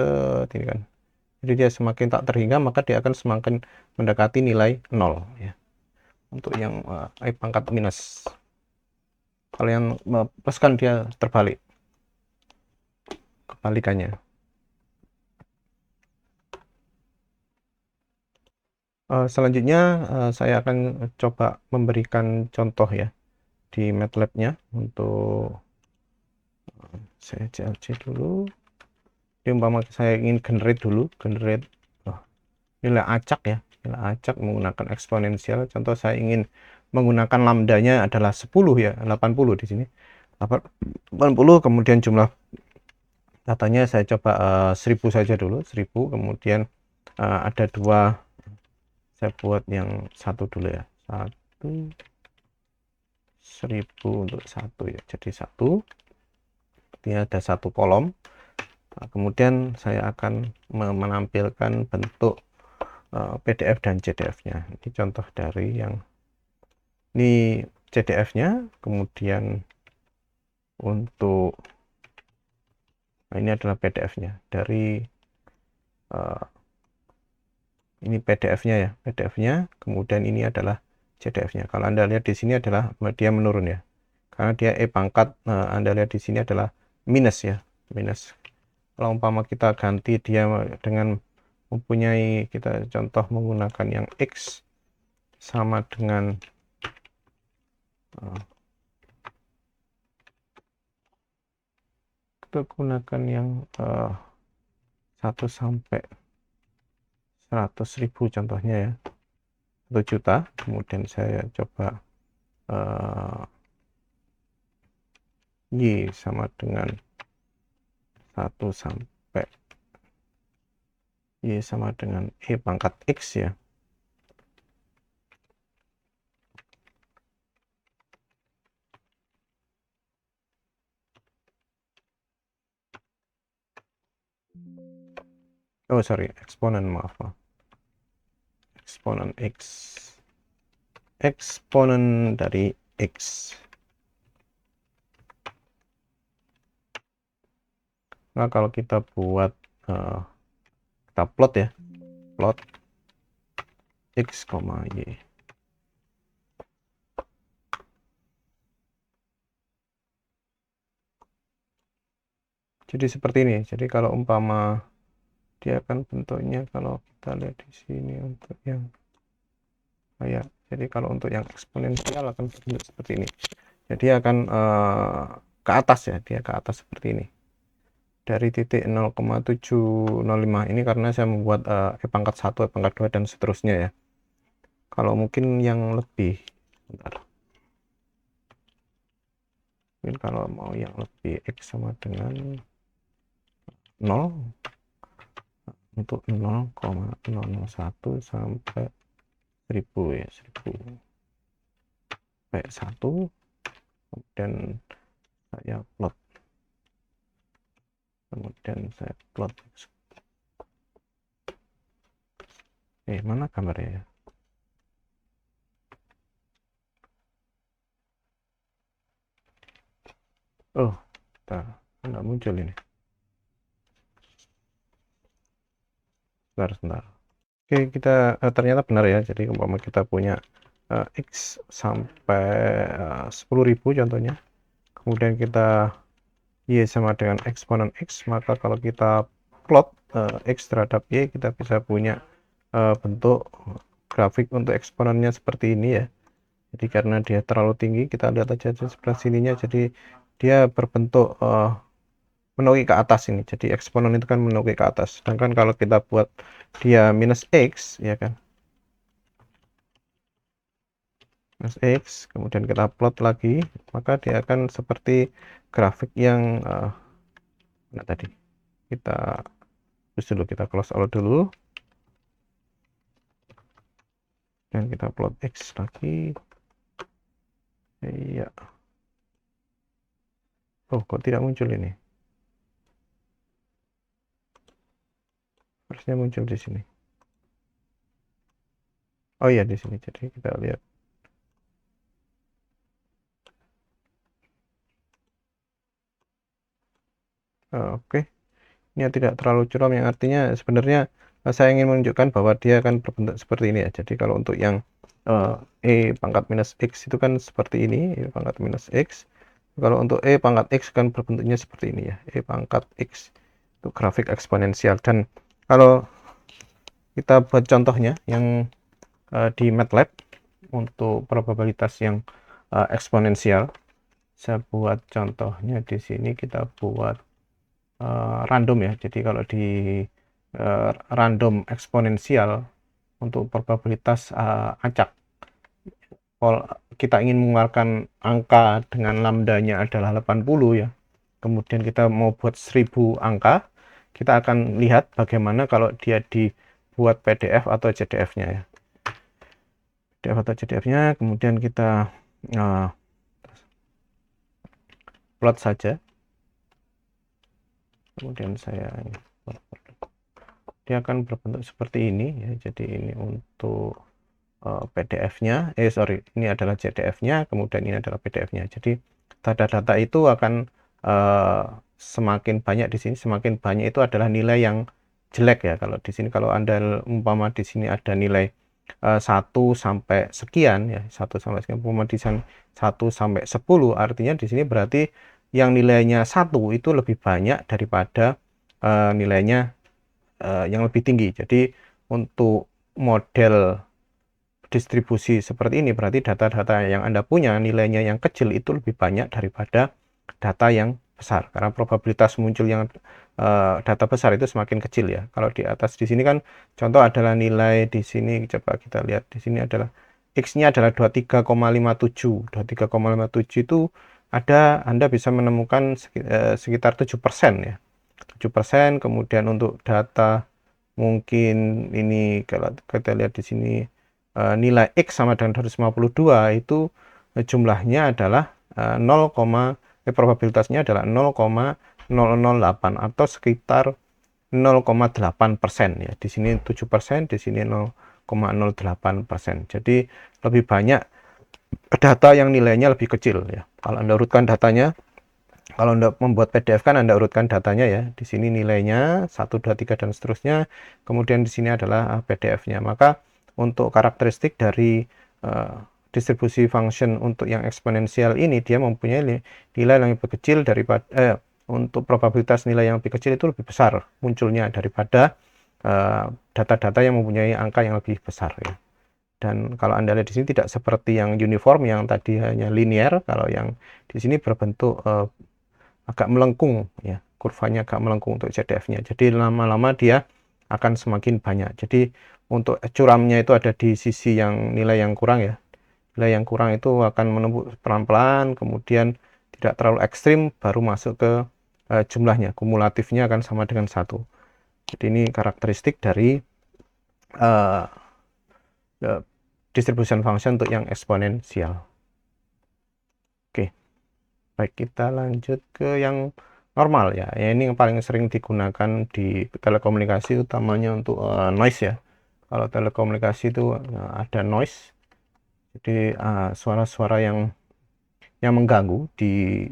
ini kan. Jadi dia semakin tak terhingga maka dia akan semakin mendekati nilai 0 ya. Untuk yang E pangkat minus. Kalau yang plus kan dia terbalik. Kebalikannya. Selanjutnya saya akan coba memberikan contoh ya di MATLAB-nya. Untuk saya CLC dulu. Jadi umpama saya ingin generate nilai acak ya, nilai acak menggunakan eksponensial. Contoh saya ingin menggunakan lambdanya adalah 10 ya, 80 di sini. 80, kemudian jumlah datanya saya coba 1000 saja dulu, 1000, kemudian ada dua, saya buat yang satu dulu ya, 1000 untuk satu ya, jadi satu, dia ada satu kolom. Nah, kemudian saya akan menampilkan bentuk PDF dan CDF-nya. Ini contoh dari yang ini CDF-nya, kemudian untuk ini adalah PDF-nya dari ini PDF-nya ya, PDF-nya, kemudian ini adalah CDF-nya. Kalau Anda lihat di sini adalah dia menurun ya, karena dia pangkat. Anda lihat di sini adalah minus ya, minus. Kalau umpama kita ganti dia dengan mempunyai, kita contoh menggunakan yang X sama dengan kita gunakan yang 1 sampai 100.000 contohnya ya, 1 juta. Kemudian saya coba Y sama dengan 1 sampai Y sama dengan E pangkat X ya. Oh sorry, eksponen, maaf. Eksponen X, eksponen dari X. Nah kalau kita buat kita plot ya, plot X, Y. Jadi seperti ini. Jadi kalau umpama dia akan bentuknya, kalau kita lihat di sini untuk yang kayak, jadi kalau untuk yang eksponensial akan berbentuk seperti ini. Jadi akan ke atas ya, dia ke atas seperti ini. Dari titik 0,705 ini karena saya membuat E pangkat 1, E pangkat 2 dan seterusnya ya. Kalau mungkin yang lebih, bentar. Mungkin kalau mau yang lebih, X sama dengan 0 untuk 0,001 sampai 1000 ya, 1000 sampai 1. Kemudian saya plot, kemudian saya plot. Mana gambarnya ya? Oh, nggak muncul ini. Sebentar. Oke, kita ternyata benar ya. Jadi umpama kita punya X sampai 10.000 contohnya, kemudian kita Y sama dengan eksponen X, maka kalau kita plot X terhadap Y, kita bisa punya bentuk grafik untuk eksponennya seperti ini ya. Jadi karena dia terlalu tinggi, kita lihat aja di sebelah sininya, jadi dia berbentuk menukik ke atas ini. Jadi eksponen itu kan menukik ke atas. Sedangkan kalau kita buat dia minus X ya kan, minus X, kemudian kita plot lagi, maka dia akan seperti grafik yang nah tadi kita dulu, kita close all dulu dan kita plot X lagi. Iya. Oh, kok tidak muncul ini? Harusnya muncul di sini. Oh iya, di sini. Jadi kita lihat. Oke. Ini tidak terlalu curam, yang artinya sebenarnya saya ingin menunjukkan bahwa dia akan berbentuk seperti ini ya. Jadi kalau untuk yang E pangkat minus X itu kan seperti ini, E pangkat minus X. Kalau untuk E pangkat X kan berbentuknya seperti ini ya, E pangkat X. Itu grafik eksponensial. Dan kalau kita buat contohnya yang di MATLAB untuk probabilitas yang eksponensial, saya buat contohnya di sini, kita buat random ya. Jadi kalau di random eksponensial untuk probabilitas acak, kalau kita ingin mengeluarkan angka dengan lambdanya adalah 80 ya, kemudian kita mau buat 1000 angka, kita akan lihat bagaimana kalau dia dibuat PDF atau CDF-nya ya. PDF atau CDF-nya, kemudian kita plot saja. Kemudian dia akan berbentuk seperti ini ya. Jadi ini untuk PDF-nya, ini adalah CDF-nya, kemudian ini adalah PDF-nya. Jadi data-data itu akan semakin banyak di sini, semakin banyak itu adalah nilai yang jelek ya. Kalau di sini, kalau Anda umpama di sini ada nilai 1 sampai sekian ya, 1 sampai sekian, umpama di sana 1 sampai 10, artinya di sini berarti yang nilainya 1 itu lebih banyak daripada nilainya yang lebih tinggi. Jadi untuk model distribusi seperti ini berarti data-data yang Anda punya nilainya yang kecil itu lebih banyak daripada data yang besar, karena probabilitas muncul yang data besar itu semakin kecil ya. Kalau di atas di sini kan contoh adalah nilai di sini, coba kita lihat di sini adalah X-nya adalah 23,57. 23,57 itu ada, Anda bisa menemukan sekitar 7% ya. 7%. Kemudian untuk data mungkin ini kalau kita lihat di sini nilai X sama dengan 252 itu jumlahnya adalah probabilitasnya adalah 0,008 atau sekitar 0,8% ya. Di sini 7%, di sini 0,08%. Jadi lebih banyak data yang nilainya lebih kecil ya. Kalau Anda urutkan datanya, kalau Anda membuat PDF kan Anda urutkan datanya ya. Di sini nilainya 1, 2, 3 dan seterusnya. Kemudian di sini adalah PDF-nya. Maka untuk karakteristik dari distribusi function untuk yang eksponensial ini, dia mempunyai nilai yang lebih kecil daripada untuk probabilitas nilai yang lebih kecil itu lebih besar munculnya daripada data-data yang mempunyai angka yang lebih besar ya. Dan kalau Anda lihat di sini tidak seperti yang uniform yang tadi hanya linear, kalau yang di sini berbentuk agak melengkung ya, kurvanya agak melengkung untuk CDF-nya. Jadi lama-lama dia akan semakin banyak. Jadi untuk curamnya itu ada di sisi yang nilai yang kurang ya. Nilai yang kurang itu akan menembus pelan-pelan, kemudian tidak terlalu ekstrim, baru masuk ke jumlahnya. Kumulatifnya akan sama dengan 1. Jadi ini karakteristik dari distribution function untuk yang eksponensial. Oke. Baik, kita lanjut ke yang normal ya. Ini yang paling sering digunakan di telekomunikasi, utamanya untuk noise ya. Kalau telekomunikasi itu ada noise, jadi suara-suara yang mengganggu di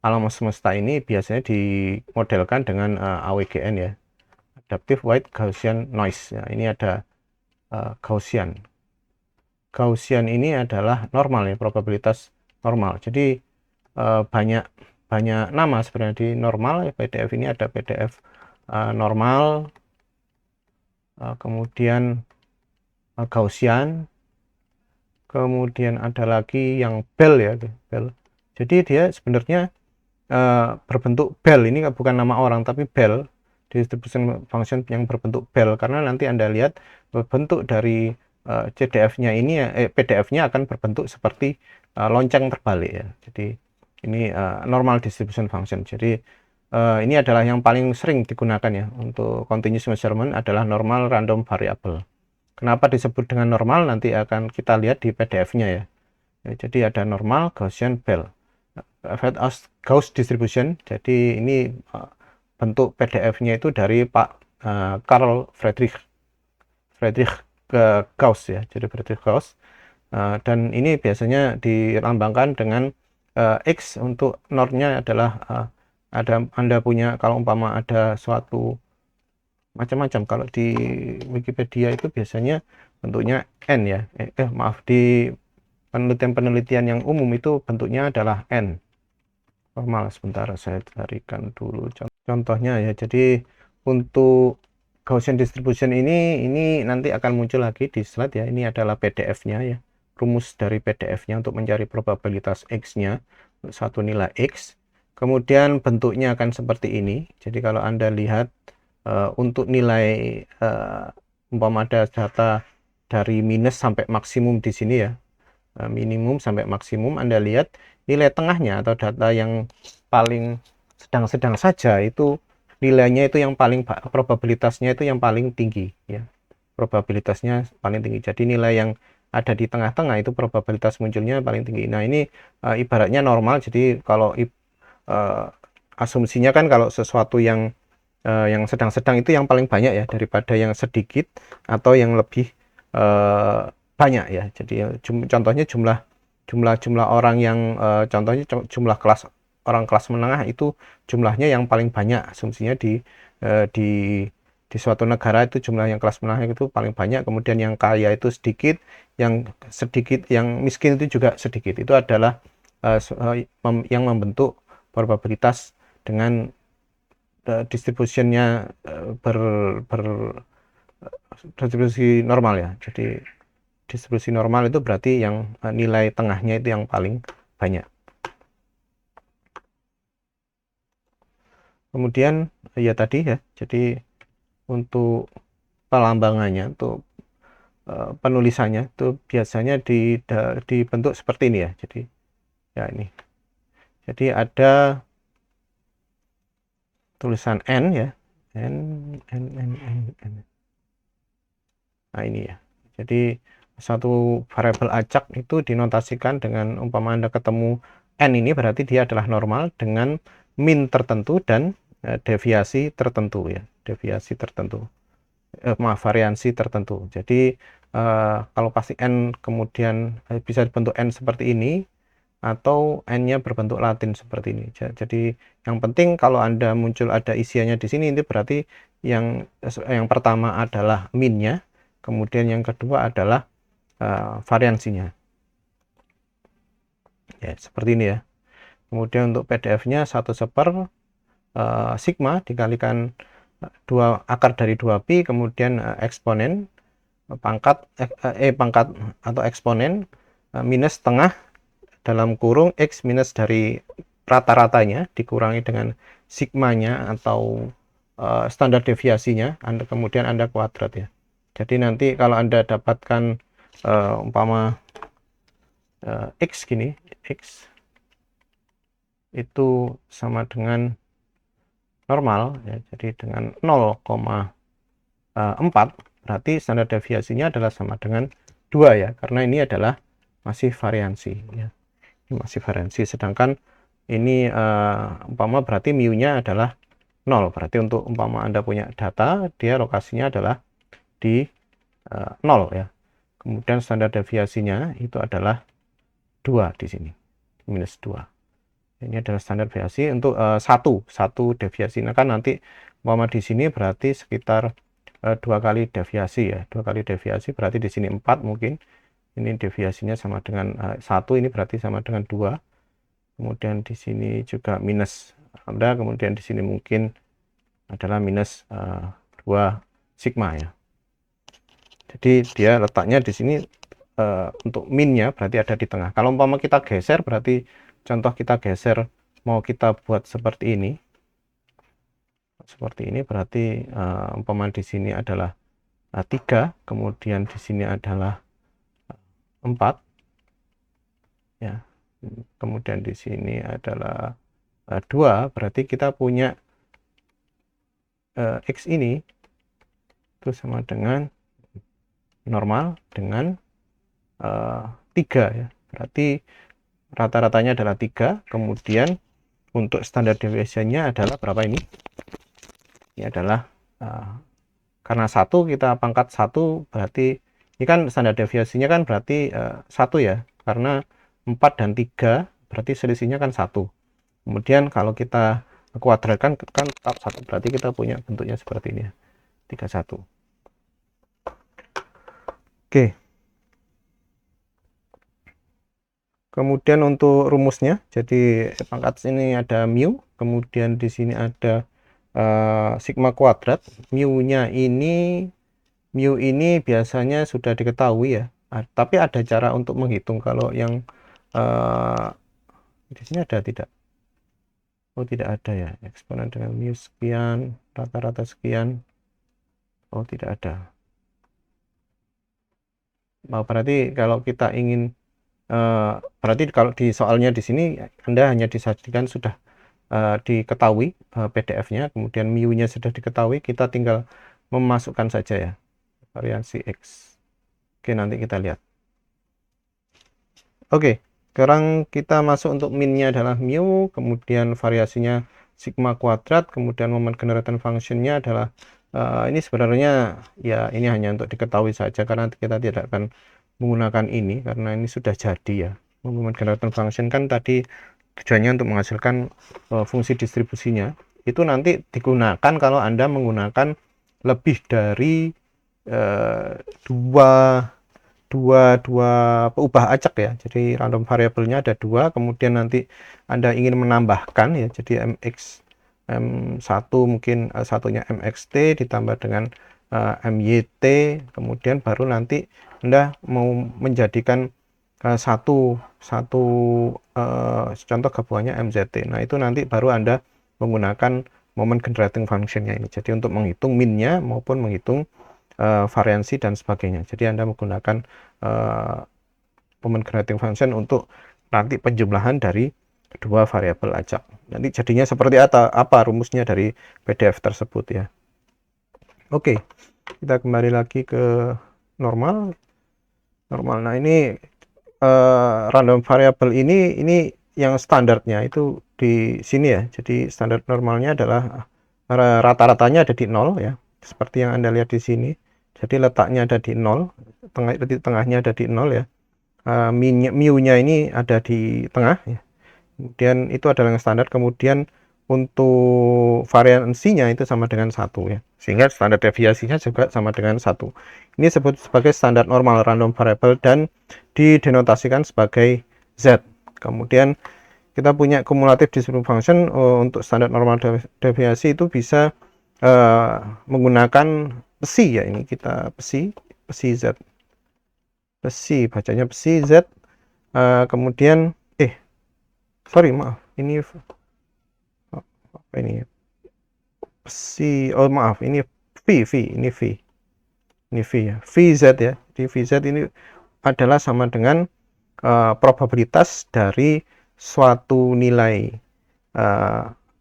alam semesta ini biasanya dimodelkan dengan AWGN ya, Adaptive White Gaussian Noise. Ya, ini ada Gaussian. Gaussian ini adalah normal ya, probabilitas normal. Jadi banyak nama sebenarnya di normal. PDF ini ada PDF normal, kemudian Gaussian, kemudian ada lagi yang Bell ya, Bell. Jadi dia sebenarnya berbentuk Bell, ini bukan nama orang tapi Bell, distribution function yang berbentuk Bell, karena nanti Anda lihat bentuk dari CDF-nya ini PDF-nya akan berbentuk seperti lonceng terbalik ya. Jadi ini normal distribution function. Jadi ini adalah yang paling sering digunakan ya untuk continuous measurement, adalah normal random variable. Kenapa disebut dengan normal nanti akan kita lihat di PDF-nya ya. Jadi ada normal, Gaussian, Bell. Gauss distribution. Jadi ini bentuk PDF-nya itu dari Pak Carl Friedrich Gauss ya. Jadi Friedrich Gauss. Dan ini biasanya dilambangkan dengan X. Untuk normnya adalah Anda punya, kalau umpama ada suatu macam-macam, kalau di Wikipedia itu biasanya bentuknya N ya. Maaf, di penelitian yang umum itu bentuknya adalah N. Normal, sebentar saya carikan dulu contohnya ya. Jadi untuk Gaussian distribution ini nanti akan muncul lagi di slide ya. Ini adalah PDF-nya ya. Rumus dari PDF-nya untuk mencari probabilitas X-nya untuk satu nilai X. Kemudian bentuknya akan seperti ini. Jadi kalau Anda lihat untuk nilai umpama ada data dari minus sampai maksimum di sini ya, minimum sampai maksimum, Anda lihat nilai tengahnya atau data yang paling sedang-sedang saja itu nilainya itu yang paling probabilitasnya itu yang paling tinggi ya. Probabilitasnya paling tinggi. Jadi nilai yang ada di tengah-tengah itu probabilitas munculnya paling tinggi. Nah, ini ibaratnya normal. Jadi kalau asumsinya kan kalau sesuatu yang sedang-sedang itu yang paling banyak ya daripada yang sedikit atau yang lebih banyak ya. Jadi contohnya jumlah orang yang contohnya jumlah orang kelas menengah itu jumlahnya yang paling banyak asumsinya di suatu negara itu jumlah yang kelas menengah itu paling banyak, kemudian yang kaya itu sedikit, yang miskin itu juga sedikit. Itu adalah yang membentuk probabilitas dengan distribusinya distribusi normal ya. Jadi distribusi normal itu berarti yang nilai tengahnya itu yang paling banyak. Kemudian ya tadi ya, jadi untuk pelambangannya, untuk penulisannya itu biasanya dibentuk seperti ini ya. Jadi ya ini. Jadi ada tulisan n ya, n. Nah ini ya. Jadi satu variabel acak itu dinotasikan dengan umpama Anda ketemu n ini berarti dia adalah normal dengan min tertentu dan deviasi tertentu ya, deviasi tertentu. Variansi tertentu. Jadi kalau pasti n kemudian bisa dibentuk n seperti ini atau n-nya berbentuk latin seperti ini. Jadi yang penting kalau Anda muncul ada isiannya di sini itu berarti yang pertama adalah min-nya, kemudian yang kedua adalah variansinya. Ya, seperti ini ya. Kemudian untuk PDF-nya 1/1 sigma dikalikan akar dari 2pi, kemudian eksponen pangkat atau eksponen minus tengah dalam kurung x minus dari rata-ratanya dikurangi dengan sigmanya atau standar deviasinya, kemudian Anda kuadrat ya. Jadi nanti kalau Anda dapatkan umpama x gini, x itu sama dengan normal ya, jadi dengan 0,4 berarti standar deviasinya adalah sama dengan 2 ya, karena ini adalah masih variansi ya. Ini masih variansi, sedangkan ini umpama berarti mu-nya adalah 0, berarti untuk umpama Anda punya data dia lokasinya adalah di 0 ya. Kemudian standar deviasinya itu adalah 2 di sini, minus 2. Ini adalah standar deviasi untuk satu deviasi. Nah kan nanti umpama di sini berarti sekitar 2 kali deviasi ya. 2 kali deviasi berarti di sini 4 mungkin. Ini deviasinya sama dengan 1, ini berarti sama dengan 2. Kemudian di sini juga minus lambda, kemudian di sini mungkin adalah minus 2 sigma ya. Jadi dia letaknya di sini untuk minnya berarti ada di tengah. Kalau umpama kita geser berarti contoh kita geser mau kita buat seperti ini. Seperti ini berarti umpama di sini adalah 3, kemudian di sini adalah 4 ya. Kemudian di sini adalah 2, berarti kita punya x ini itu sama dengan normal dengan 3 ya. Berarti rata-ratanya adalah 3, kemudian untuk standar deviasinya adalah berapa ini? Ini adalah karena 1 kita pangkat 1 berarti ini kan standar deviasinya kan berarti 1 ya, karena 4 dan 3 berarti selisihnya kan 1. Kemudian kalau kita kuadratkan kan tetap 1, berarti kita punya bentuknya seperti ini ya, 31. Oke. Kemudian untuk rumusnya, jadi pangkat sini ada mu, kemudian di sini ada sigma kuadrat. Mu-nya mu ini biasanya sudah diketahui ya, tapi ada cara untuk menghitung. Kalau yang di sini ada tidak? Oh tidak ada ya, eksponen dengan mu sekian, rata-rata sekian. Oh tidak ada. Oh, berarti kalau kita ingin berarti kalau di soalnya di sini Anda hanya disajikan sudah diketahui PDF-nya, kemudian mu-nya sudah diketahui, kita tinggal memasukkan saja ya variasi X. Oke, nanti kita lihat. Oke, sekarang kita masuk untuk min-nya adalah mu, kemudian variasinya sigma kuadrat, kemudian moment generating function-nya adalah ini sebenarnya ya ini hanya untuk diketahui saja karena kita tidak akan menggunakan ini karena ini sudah jadi ya. Moment generating function kan tadi tujuannya untuk menghasilkan fungsi distribusinya. Itu nanti digunakan kalau Anda menggunakan lebih dari dua peubah acak ya. Jadi random variabelnya ada dua, kemudian nanti Anda ingin menambahkan ya, jadi mx m1 mungkin satunya mxt ditambah dengan myt, kemudian baru nanti Anda mau menjadikan satu contoh gabungannya mzt. Nah, itu nanti baru Anda menggunakan moment generating function-nya ini. Jadi untuk menghitung min-nya maupun menghitung variansi dan sebagainya. Jadi Anda menggunakan moment generating function untuk nanti penjumlahan dari dua variabel acak. Nanti jadinya seperti apa rumusnya dari PDF tersebut ya. Oke, kita kembali lagi ke normal. Nah, ini random variable ini yang standarnya itu di sini ya. Jadi standar normalnya adalah rata-ratanya ada di 0 ya. Seperti yang Anda lihat di sini. Jadi letaknya ada di 0, tengahnya ada di 0 ya. Mu-nya ini ada di tengah ya. Kemudian itu adalah yang standar. Kemudian untuk variansinya itu sama dengan 1 ya. Sehingga standar deviasinya juga sama dengan 1. Ini disebut sebagai standar normal random variable dan didenotasikan sebagai Z. Kemudian kita punya kumulatif distributive function untuk standar normal deviasi itu bisa menggunakan psi ya, ini kita psi Z, psi bacanya psi Z, kemudian sorry maaf ini apa ini psi, oh maaf ini v ya, vz ya. Di vz ini adalah sama dengan probabilitas dari suatu nilai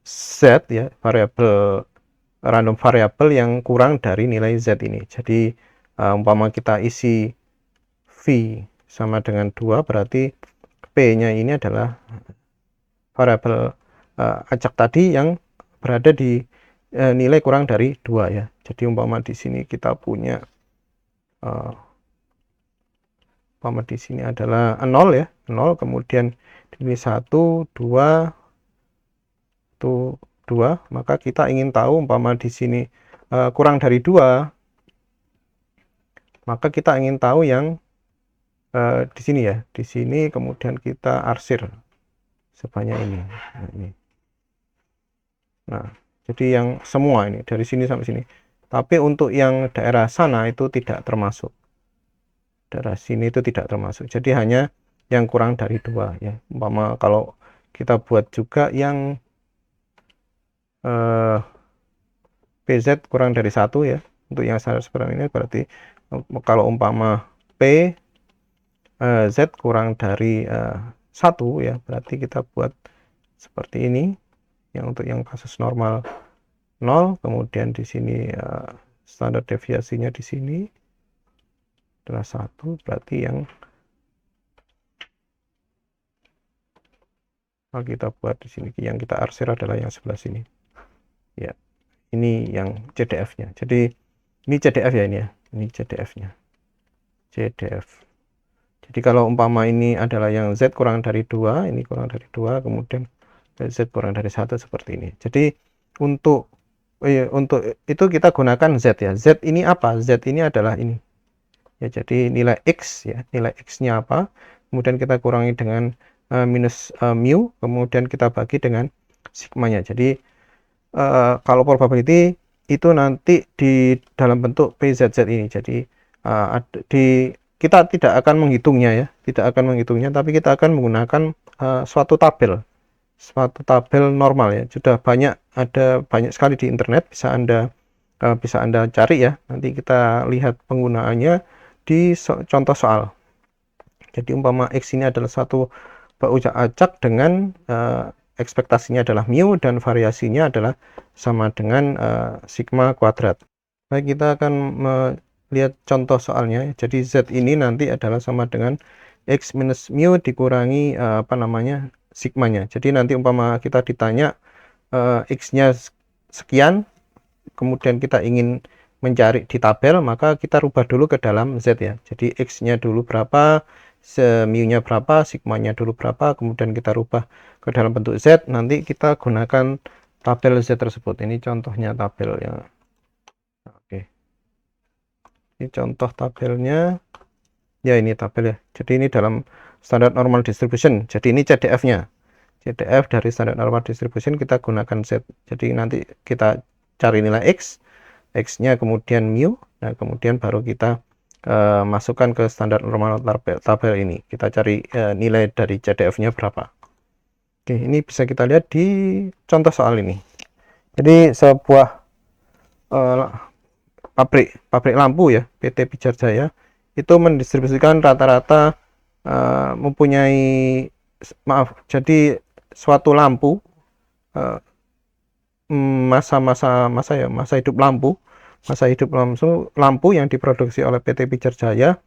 z ya, variabel random variabel yang kurang dari nilai z ini. Jadi umpama kita isi v sama dengan 2, berarti p-nya ini adalah variabel acak tadi yang berada di nilai kurang dari 2 ya. Jadi umpama di sini kita punya umpama di sini adalah 0 ya, 0, kemudian ini 1, 2, 2, maka kita ingin tahu umpama di sini kurang dari 2, maka kita ingin tahu yang di sini ya, di sini kemudian kita arsir sebanyak ini. Nah, jadi yang semua ini dari sini sampai sini. Tapi untuk yang daerah sana itu tidak termasuk. Daerah sini itu tidak termasuk. Jadi hanya yang kurang dari 2 ya. Umpama kalau kita buat juga yang PZ kurang dari 1 ya. Untuk yang standar seperti ini berarti kalau umpama P Z kurang dari 1 ya, berarti kita buat seperti ini. Yang untuk yang kasus normal 0, kemudian di sini standar deviasinya di sini adalah 1, berarti yang kita buat di sini yang kita arsir adalah yang sebelah sini. Ya, ini yang CDF-nya. Jadi ini CDF ya, ini ya. Ini CDF-nya. CDF. Jadi kalau umpama ini adalah yang Z kurang dari 2, ini kurang dari 2, kemudian Z kurang dari 1 seperti ini. Jadi untuk itu kita gunakan Z ya. Z ini apa? Z ini adalah ini. Ya, jadi nilai X ya. Nilai X-nya apa? Kemudian kita kurangi dengan minus mu, kemudian kita bagi dengan sigmanya. Jadi kalau probability itu nanti di dalam bentuk PZZ ini. Jadi kita tidak akan menghitungnya ya, tapi kita akan menggunakan suatu tabel normal ya. Sudah ada banyak sekali di internet, bisa Anda cari ya. Nanti kita lihat penggunaannya di contoh soal. Jadi umpama X ini adalah satu peujak acak dengan ekspektasinya adalah mu dan variasinya adalah sama dengan sigma kuadrat. Baik, kita akan melihat contoh soalnya. Jadi Z ini nanti adalah sama dengan X minus mu dikurangi sigmanya. Jadi nanti umpama kita ditanya X-nya sekian, kemudian kita ingin mencari di tabel, maka kita rubah dulu ke dalam Z ya. Jadi X-nya dulu berapa, mu-nya berapa, sigmanya dulu berapa, kemudian kita rubah ke dalam bentuk Z. Nanti kita gunakan tabel Z tersebut. Ini contohnya tabel ya. Oke. Ini contoh tabelnya. Ya, ini tabel ya. Jadi ini dalam standar normal distribution. Jadi ini CDF-nya. CDF dari standar normal distribution kita gunakan Z. Jadi nanti kita cari nilai X, X-nya kemudian mu, nah kemudian baru kita masukkan ke standar normal tabel ini. Kita cari nilai dari CDF-nya berapa. Oke, ini bisa kita lihat di contoh soal ini. Jadi sebuah pabrik lampu ya, PT Pijar Jaya, itu mendistribusikan rata-rata mempunyai, jadi suatu lampu masa hidup lampu yang diproduksi oleh PT Pijar Jaya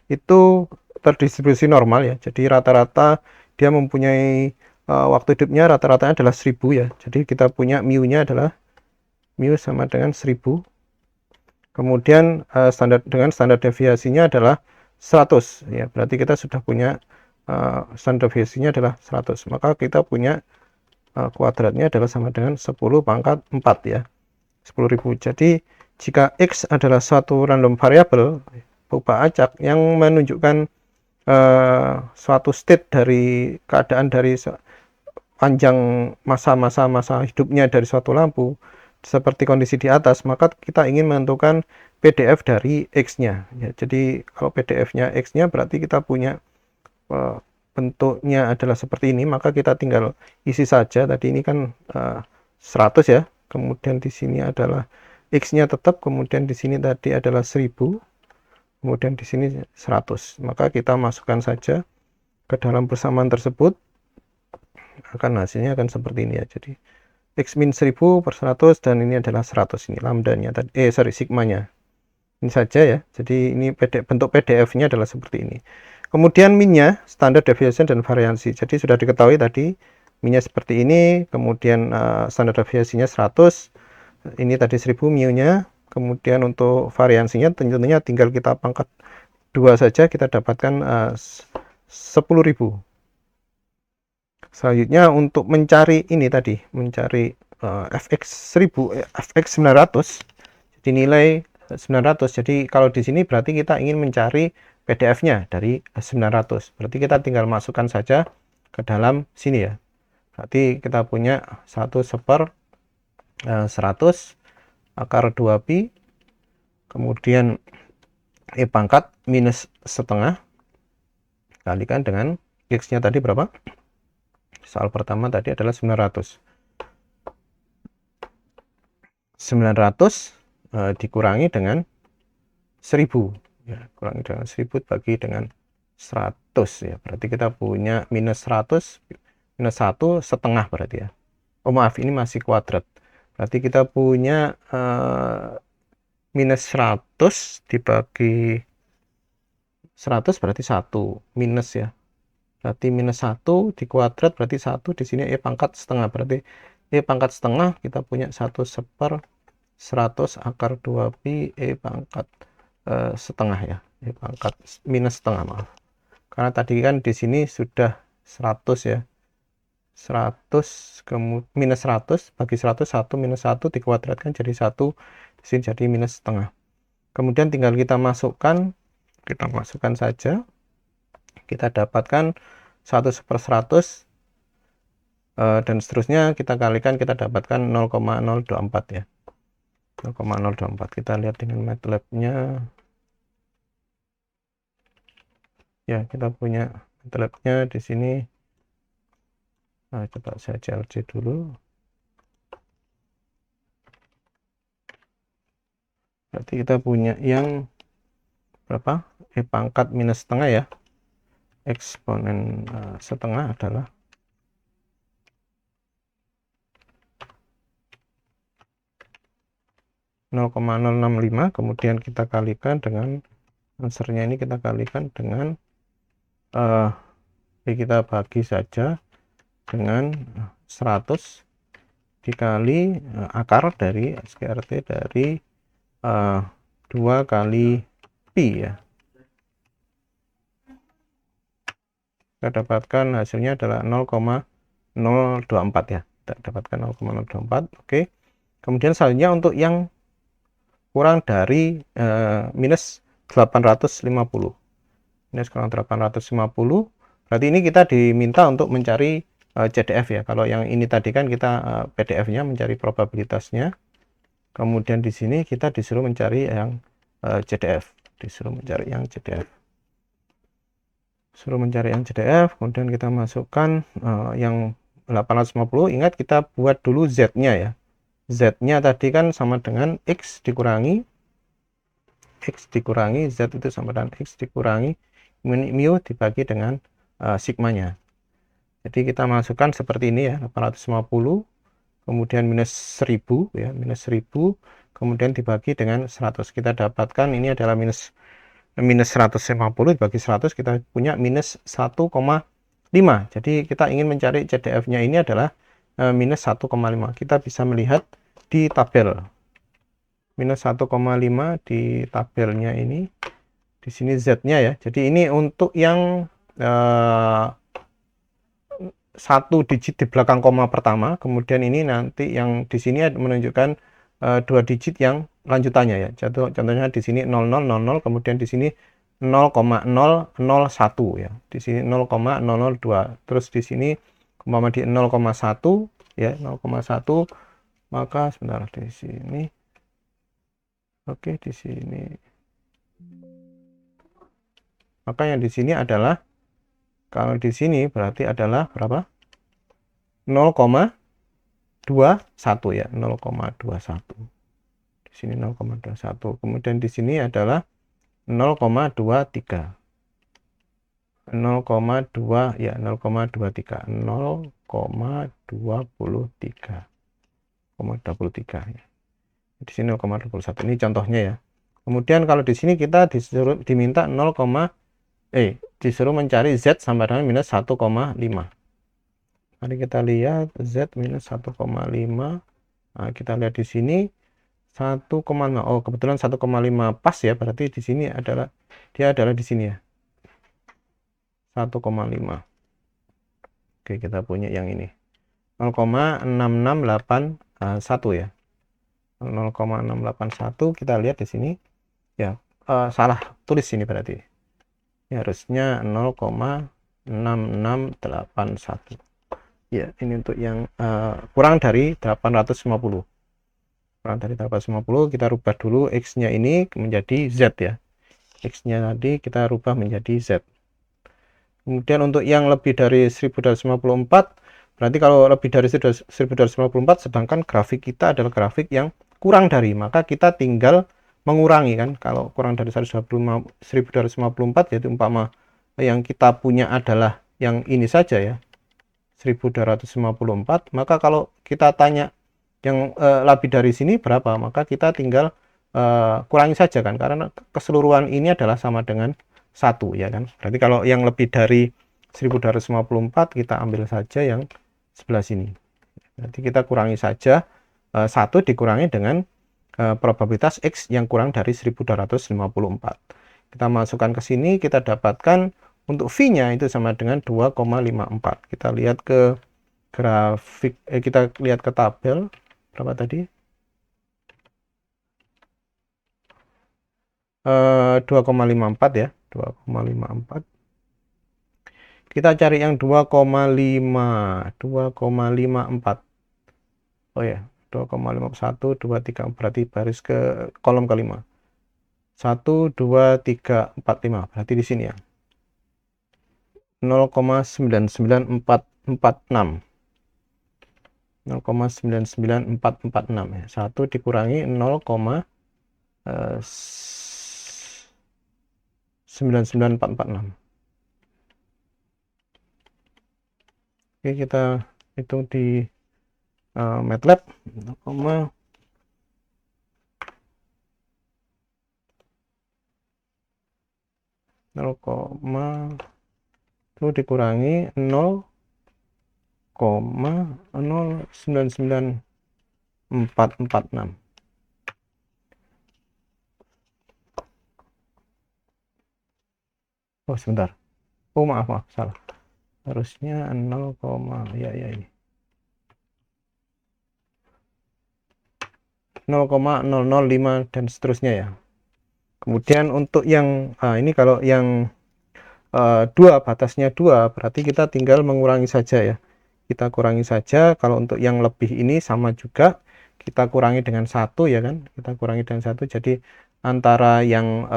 itu terdistribusi normal ya. Jadi rata-rata dia mempunyai waktu hidupnya rata-rata adalah 1000 ya. Jadi kita punya mu-nya adalah mu sama dengan 1000. Kemudian standar deviasinya adalah 100 ya. Berarti kita sudah punya standar deviasinya adalah 100. Maka kita punya kuadratnya adalah sama dengan 10 pangkat 4 ya. 10.000. Jadi jika X adalah suatu random variable berupa acak yang menunjukkan suatu state dari keadaan dari panjang masa hidupnya dari suatu lampu seperti kondisi di atas, maka kita ingin menentukan PDF dari X-nya ya. Jadi kalau PDF-nya X-nya berarti kita punya bentuknya adalah seperti ini, maka kita tinggal isi saja. Tadi ini kan 100 ya, kemudian di sini adalah X-nya tetap, kemudian di sini tadi adalah 1000, kemudian di sini 100. Maka kita masukkan saja ke dalam persamaan tersebut, hasilnya akan seperti ini ya. Jadi X min 1000 per 100, dan ini adalah 100, ini lambdanya tadi, sigmanya. Ini saja ya. Jadi ini bentuk PDF-nya adalah seperti ini. Kemudian min-nya, standard deviation dan variansi. Jadi sudah diketahui tadi min-nya seperti ini, kemudian standar deviasinya 100, ini tadi 1000 mu-nya, kemudian untuk variansinya tentunya tinggal kita pangkat 2 saja, kita dapatkan 10.000. Selanjutnya untuk mencari ini tadi, mencari fx 900, jadi nilai 900. Jadi kalau di sini berarti kita ingin mencari PDF-nya dari 900. Berarti kita tinggal masukkan saja ke dalam sini ya. Berarti kita punya 1/100 akar 2pi, kemudian pangkat minus setengah kalikan dengan X-nya tadi berapa? Soal pertama tadi adalah 900. 900 dikurangi dengan 1000 ya, kurangi dengan 1000 bagi dengan 100 ya. Berarti kita punya minus 100 minus 1 setengah berarti ya. Oh maaf, ini masih kuadrat. Berarti kita punya minus 100 dibagi 100 berarti 1 minus ya. Berarti minus 1 dikuadrat berarti 1, di sini pangkat setengah, berarti pangkat setengah kita punya 1/100 akar 2pi pangkat setengah ya. Pangkat minus setengah, maaf. Karena tadi kan di sini sudah 100 ya. 100 minus 100 bagi 100, 1 minus 1 dikuadratkan jadi 1, di sini jadi minus setengah. Kemudian tinggal kita masukkan saja, kita dapatkan 1/100 dan seterusnya kita kalikan, kita dapatkan 0,024 ya. 0,024. Kita lihat dengan MATLAB-nya ya, kita punya MATLAB-nya di sini. Coba saya CLC dulu. Berarti kita punya yang berapa? Pangkat minus setengah ya. Eksponen setengah adalah 0,065, kemudian kita kalikan dengan answernya ini, kita kalikan dengan kita bagi saja dengan 100 dikali akar dari SKRT dari 2 kali pi ya. Kita dapatkan hasilnya adalah 0,024 ya. Kita dapatkan 0,024. Oke. Kemudian selanjutnya untuk yang kurang dari minus 850. Minus kurang 850. Berarti ini kita diminta untuk mencari CDF ya. Kalau yang ini tadi kan kita PDF-nya mencari probabilitasnya. Kemudian di sini kita disuruh mencari yang CDF. Disuruh mencari yang CDF. Suruh mencari yang CDF, kemudian kita masukkan yang 850. Ingat kita buat dulu Z-nya ya. Z-nya tadi kan sama dengan X dikurangi Z itu sama dengan X dikurangi mu dibagi dengan sigmanya. Jadi kita masukkan seperti ini ya, 850 kemudian minus 1000 ya, minus 1000 kemudian dibagi dengan 100. Kita dapatkan ini adalah minus 150 dibagi 100, kita punya minus 1,5. Jadi kita ingin mencari CDF-nya ini adalah minus 1,5. Kita bisa melihat di tabel minus 1,5 di tabelnya ini. Di sini Z-nya ya. Jadi ini untuk yang satu digit di belakang koma pertama, kemudian ini nanti yang di sini menunjukkan 2 digit yang lanjutannya ya. Contohnya di sini 0000, kemudian di sini 0,001 ya. Di sini 0,002. Terus di sini umpama di 0,1 ya, 0,1, maka sebentar di sini. Oke, di sini. Maka yang di sini adalah, kalau di sini berarti adalah berapa? 0,21 ya, 0,21. Di sini 0,21. Kemudian di sini adalah 0,23. 0,2 ya, 0,23. 0,23 ya. Di sini 0,21. Ini contohnya ya. Kemudian kalau di sini kita diminta disuruh mencari Z sama dengan minus 1,5. Mari kita lihat Z minus 1,5. Nah, kita lihat di sini 1,5. Oh, kebetulan 1,5 pas ya. Berarti di sini adalah di sini ya. 1,5. Oke, kita punya yang ini. 0,6681 ya. 0,681 kita lihat di sini. Ya, salah tulis ini berarti. Ya, harusnya 0,6681. Ya, ini untuk yang kurang dari 850. Kurang dari 850, kita rubah dulu X-nya ini menjadi Z ya. X-nya tadi kita rubah menjadi Z. Kemudian untuk yang lebih dari 1254, berarti kalau lebih dari 1254, sedangkan grafik kita adalah grafik yang kurang dari, maka kita tinggal mengurangi kan. Kalau kurang dari 1254, yaitu umpama yang kita punya adalah yang ini saja ya, 1254, maka kalau kita tanya yang lebih dari sini berapa, maka kita tinggal kurangi saja kan, karena keseluruhan ini adalah sama dengan 1 ya kan. Berarti kalau yang lebih dari 1254, kita ambil saja yang sebelah sini. Berarti kita kurangi saja 1 dikurangi dengan probabilitas X yang kurang dari 1254. Kita masukkan ke sini, kita dapatkan untuk V-nya itu sama dengan 2,54. Kita lihat ke grafik, kita lihat ke tabel berapa tadi? 2,54 ya, 2,54. Kita cari yang 2,54. Oh ya, 2,51, 2, 3, berarti baris ke kolom kelima. 1, 2, 3, 4, 5. Berarti di sini ya. 0,99446. 0,99446 ya. 1 dikurangi 0,99446. Oke, kita hitung di MATLAB. itu dikurangi 0,099446. Oh sebentar, oh maaf salah, harusnya 0, ya ini 0,005 dan seterusnya ya. Kemudian untuk yang ini kalau yang 2, batasnya 2, berarti kita tinggal mengurangi saja ya. Kita kurangi saja. Kalau untuk yang lebih ini sama juga, kita kurangi dengan 1 ya kan. Kita kurangi dengan 1. Jadi antara yang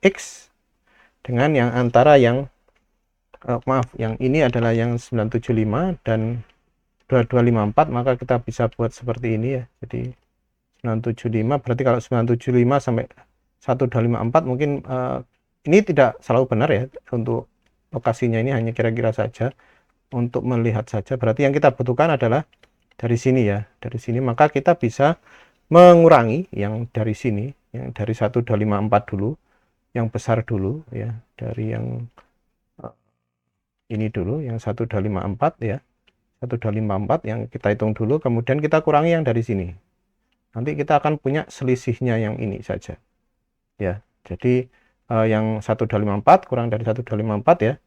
X dengan yang antara yang maaf, yang ini adalah yang 975 dan 2254, maka kita bisa buat seperti ini ya. Jadi 975 berarti kalau 975 sampai 1254 mungkin ini tidak selalu benar ya, untuk lokasinya ini hanya kira-kira saja untuk melihat saja. Berarti yang kita butuhkan adalah dari sini ya, dari sini. Maka kita bisa mengurangi yang dari sini, yang dari 1254 dulu, yang besar dulu ya, dari yang ini dulu, yang 1254 ya, 1254 yang kita hitung dulu, kemudian kita kurangi yang dari sini. Nanti kita akan punya selisihnya yang ini saja ya. Jadi yang 1254 kurang dari 1254 ya,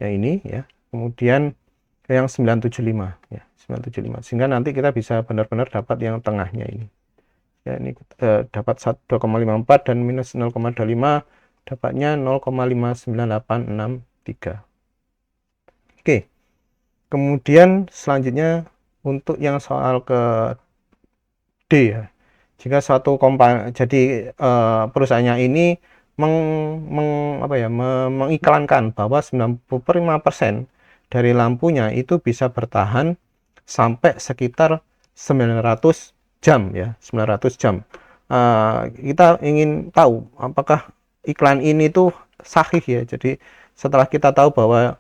yang ini ya, kemudian yang 975 ya, 975, sehingga nanti kita bisa benar-benar dapat yang tengahnya ini ya. Ini dapat 2,54 dan minus 0,25 dapatnya 0,59863. Oke, kemudian selanjutnya untuk yang soal ke D ya. Jika suatu jadi perusahaannya ini mengiklankan bahwa 95% dari lampunya itu bisa bertahan sampai sekitar 900 jam ya, 900 jam. Kita ingin tahu apakah iklan ini tuh sahih ya. Jadi setelah kita tahu bahwa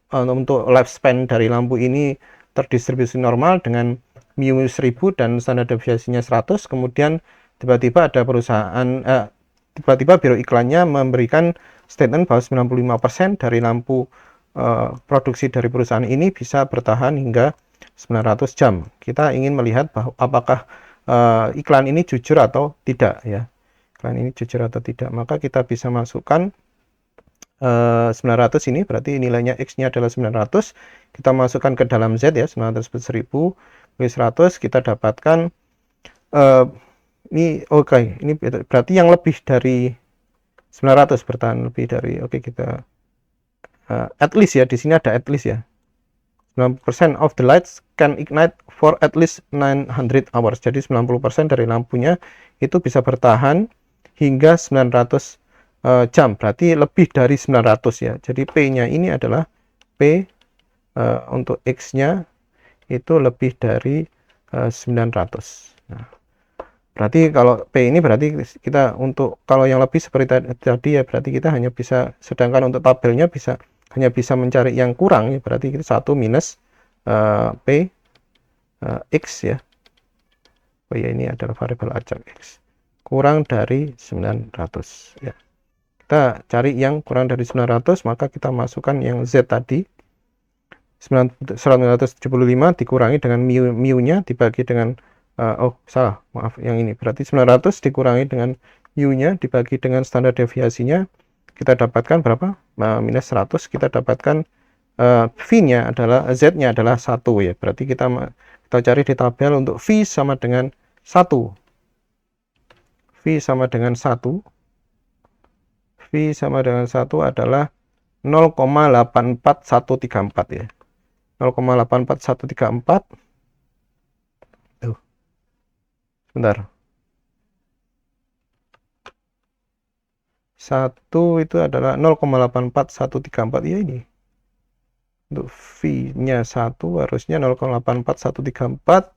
untuk lifespan dari lampu ini terdistribusi normal dengan mu 1000 dan standar deviasinya 100, kemudian tiba-tiba ada perusahaan tiba-tiba biro iklannya memberikan statement bahwa 95% dari lampu produksi dari perusahaan ini bisa bertahan hingga 900 jam. Kita ingin melihat bahwa apakah iklan ini jujur atau tidak ya. Iklan ini jujur atau tidak. Maka kita bisa masukkan 900 ini, berarti nilainya X-nya adalah 900. Kita masukkan ke dalam Z ya, 900 per 1000 100, kita dapatkan ini ini berarti yang lebih dari 900 bertahan lebih dari, kita at least ya, di sini ada at least ya, 90% of the lights can ignite for at least 900 hours. Jadi 90% dari lampunya itu bisa bertahan hingga 900 jam, berarti lebih dari 900 ya. Jadi P-nya ini adalah P untuk X-nya itu lebih dari 900. Nah, berarti kalau P ini berarti kita untuk kalau yang lebih seperti tadi ya, berarti kita hanya bisa, sedangkan untuk tabelnya hanya bisa mencari yang kurang ya, berarti kita 1 minus P X ya. Oh ya, ini adalah variabel acak X kurang dari 900 ya. Kita cari yang kurang dari 900, maka kita masukkan yang Z tadi 975 dikurangi dengan mu-nya dibagi dengan salah, maaf, yang ini berarti 900 dikurangi dengan mu-nya dibagi dengan standar deviasinya, kita dapatkan berapa? Minus 100. Kita dapatkan V-nya adalah, Z-nya adalah 1 ya. Berarti kita cari di tabel untuk V sama dengan 1. V sama dengan 1. V sama dengan 1 adalah 0,84134 ya. 0,84134. Sebentar. 1 itu adalah 0,84134 ya ini. Untuk V-nya 1 harusnya 0,84134.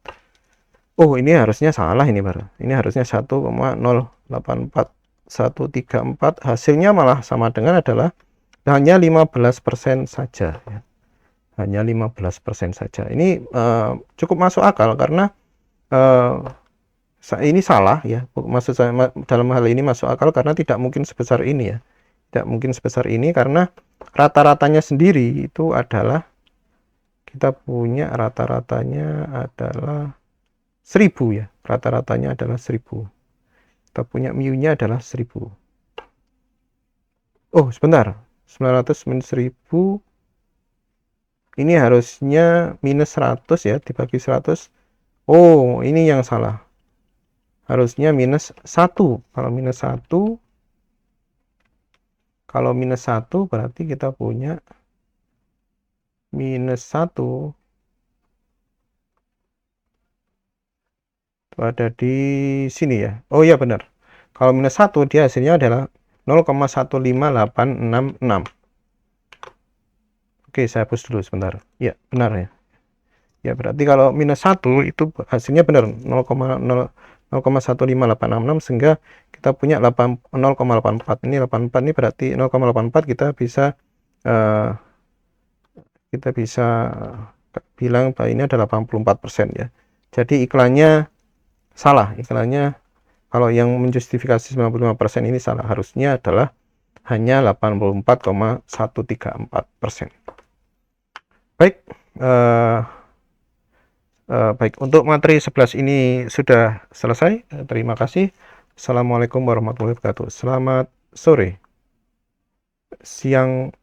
Oh, ini harusnya salah ini baru. Ini harusnya 1,084134. Hasilnya malah sama dengan adalah hanya 15% saja ya. Hanya 15% saja. Ini cukup masuk akal karena ini salah ya. Maksud saya dalam hal ini masuk akal karena tidak mungkin sebesar ini ya. tidak mungkin sebesar ini karena rata-ratanya sendiri itu adalah kita punya rata-ratanya adalah 1000 ya. Rata-ratanya adalah 1000. Kita punya mu-nya adalah 1000. Oh, sebentar. 900 minus 1000 ini harusnya minus 100 ya, dibagi 100. Oh, ini yang salah. Harusnya minus 1. Kalau minus 1 berarti kita punya minus 1 itu ada di sini ya. Oh iya benar. Kalau minus 1 dia hasilnya adalah 0,15866. Oke, saya hapus dulu sebentar. Ya, benar ya. Ya, berarti kalau minus 1 itu hasilnya benar 0,1586 sehingga kita punya 0,84. Ini 84 ini berarti 0,84 kita bisa bilang bahwa ini adalah 84% ya. Jadi iklannya salah. Iklannya kalau yang menjustifikasi 95% ini salah. Harusnya adalah hanya 84,134%. Baik, baik, untuk materi 11 ini sudah selesai. Terima kasih. Assalamualaikum warahmatullahi wabarakatuh. Selamat sore, siang,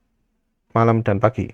malam, dan pagi.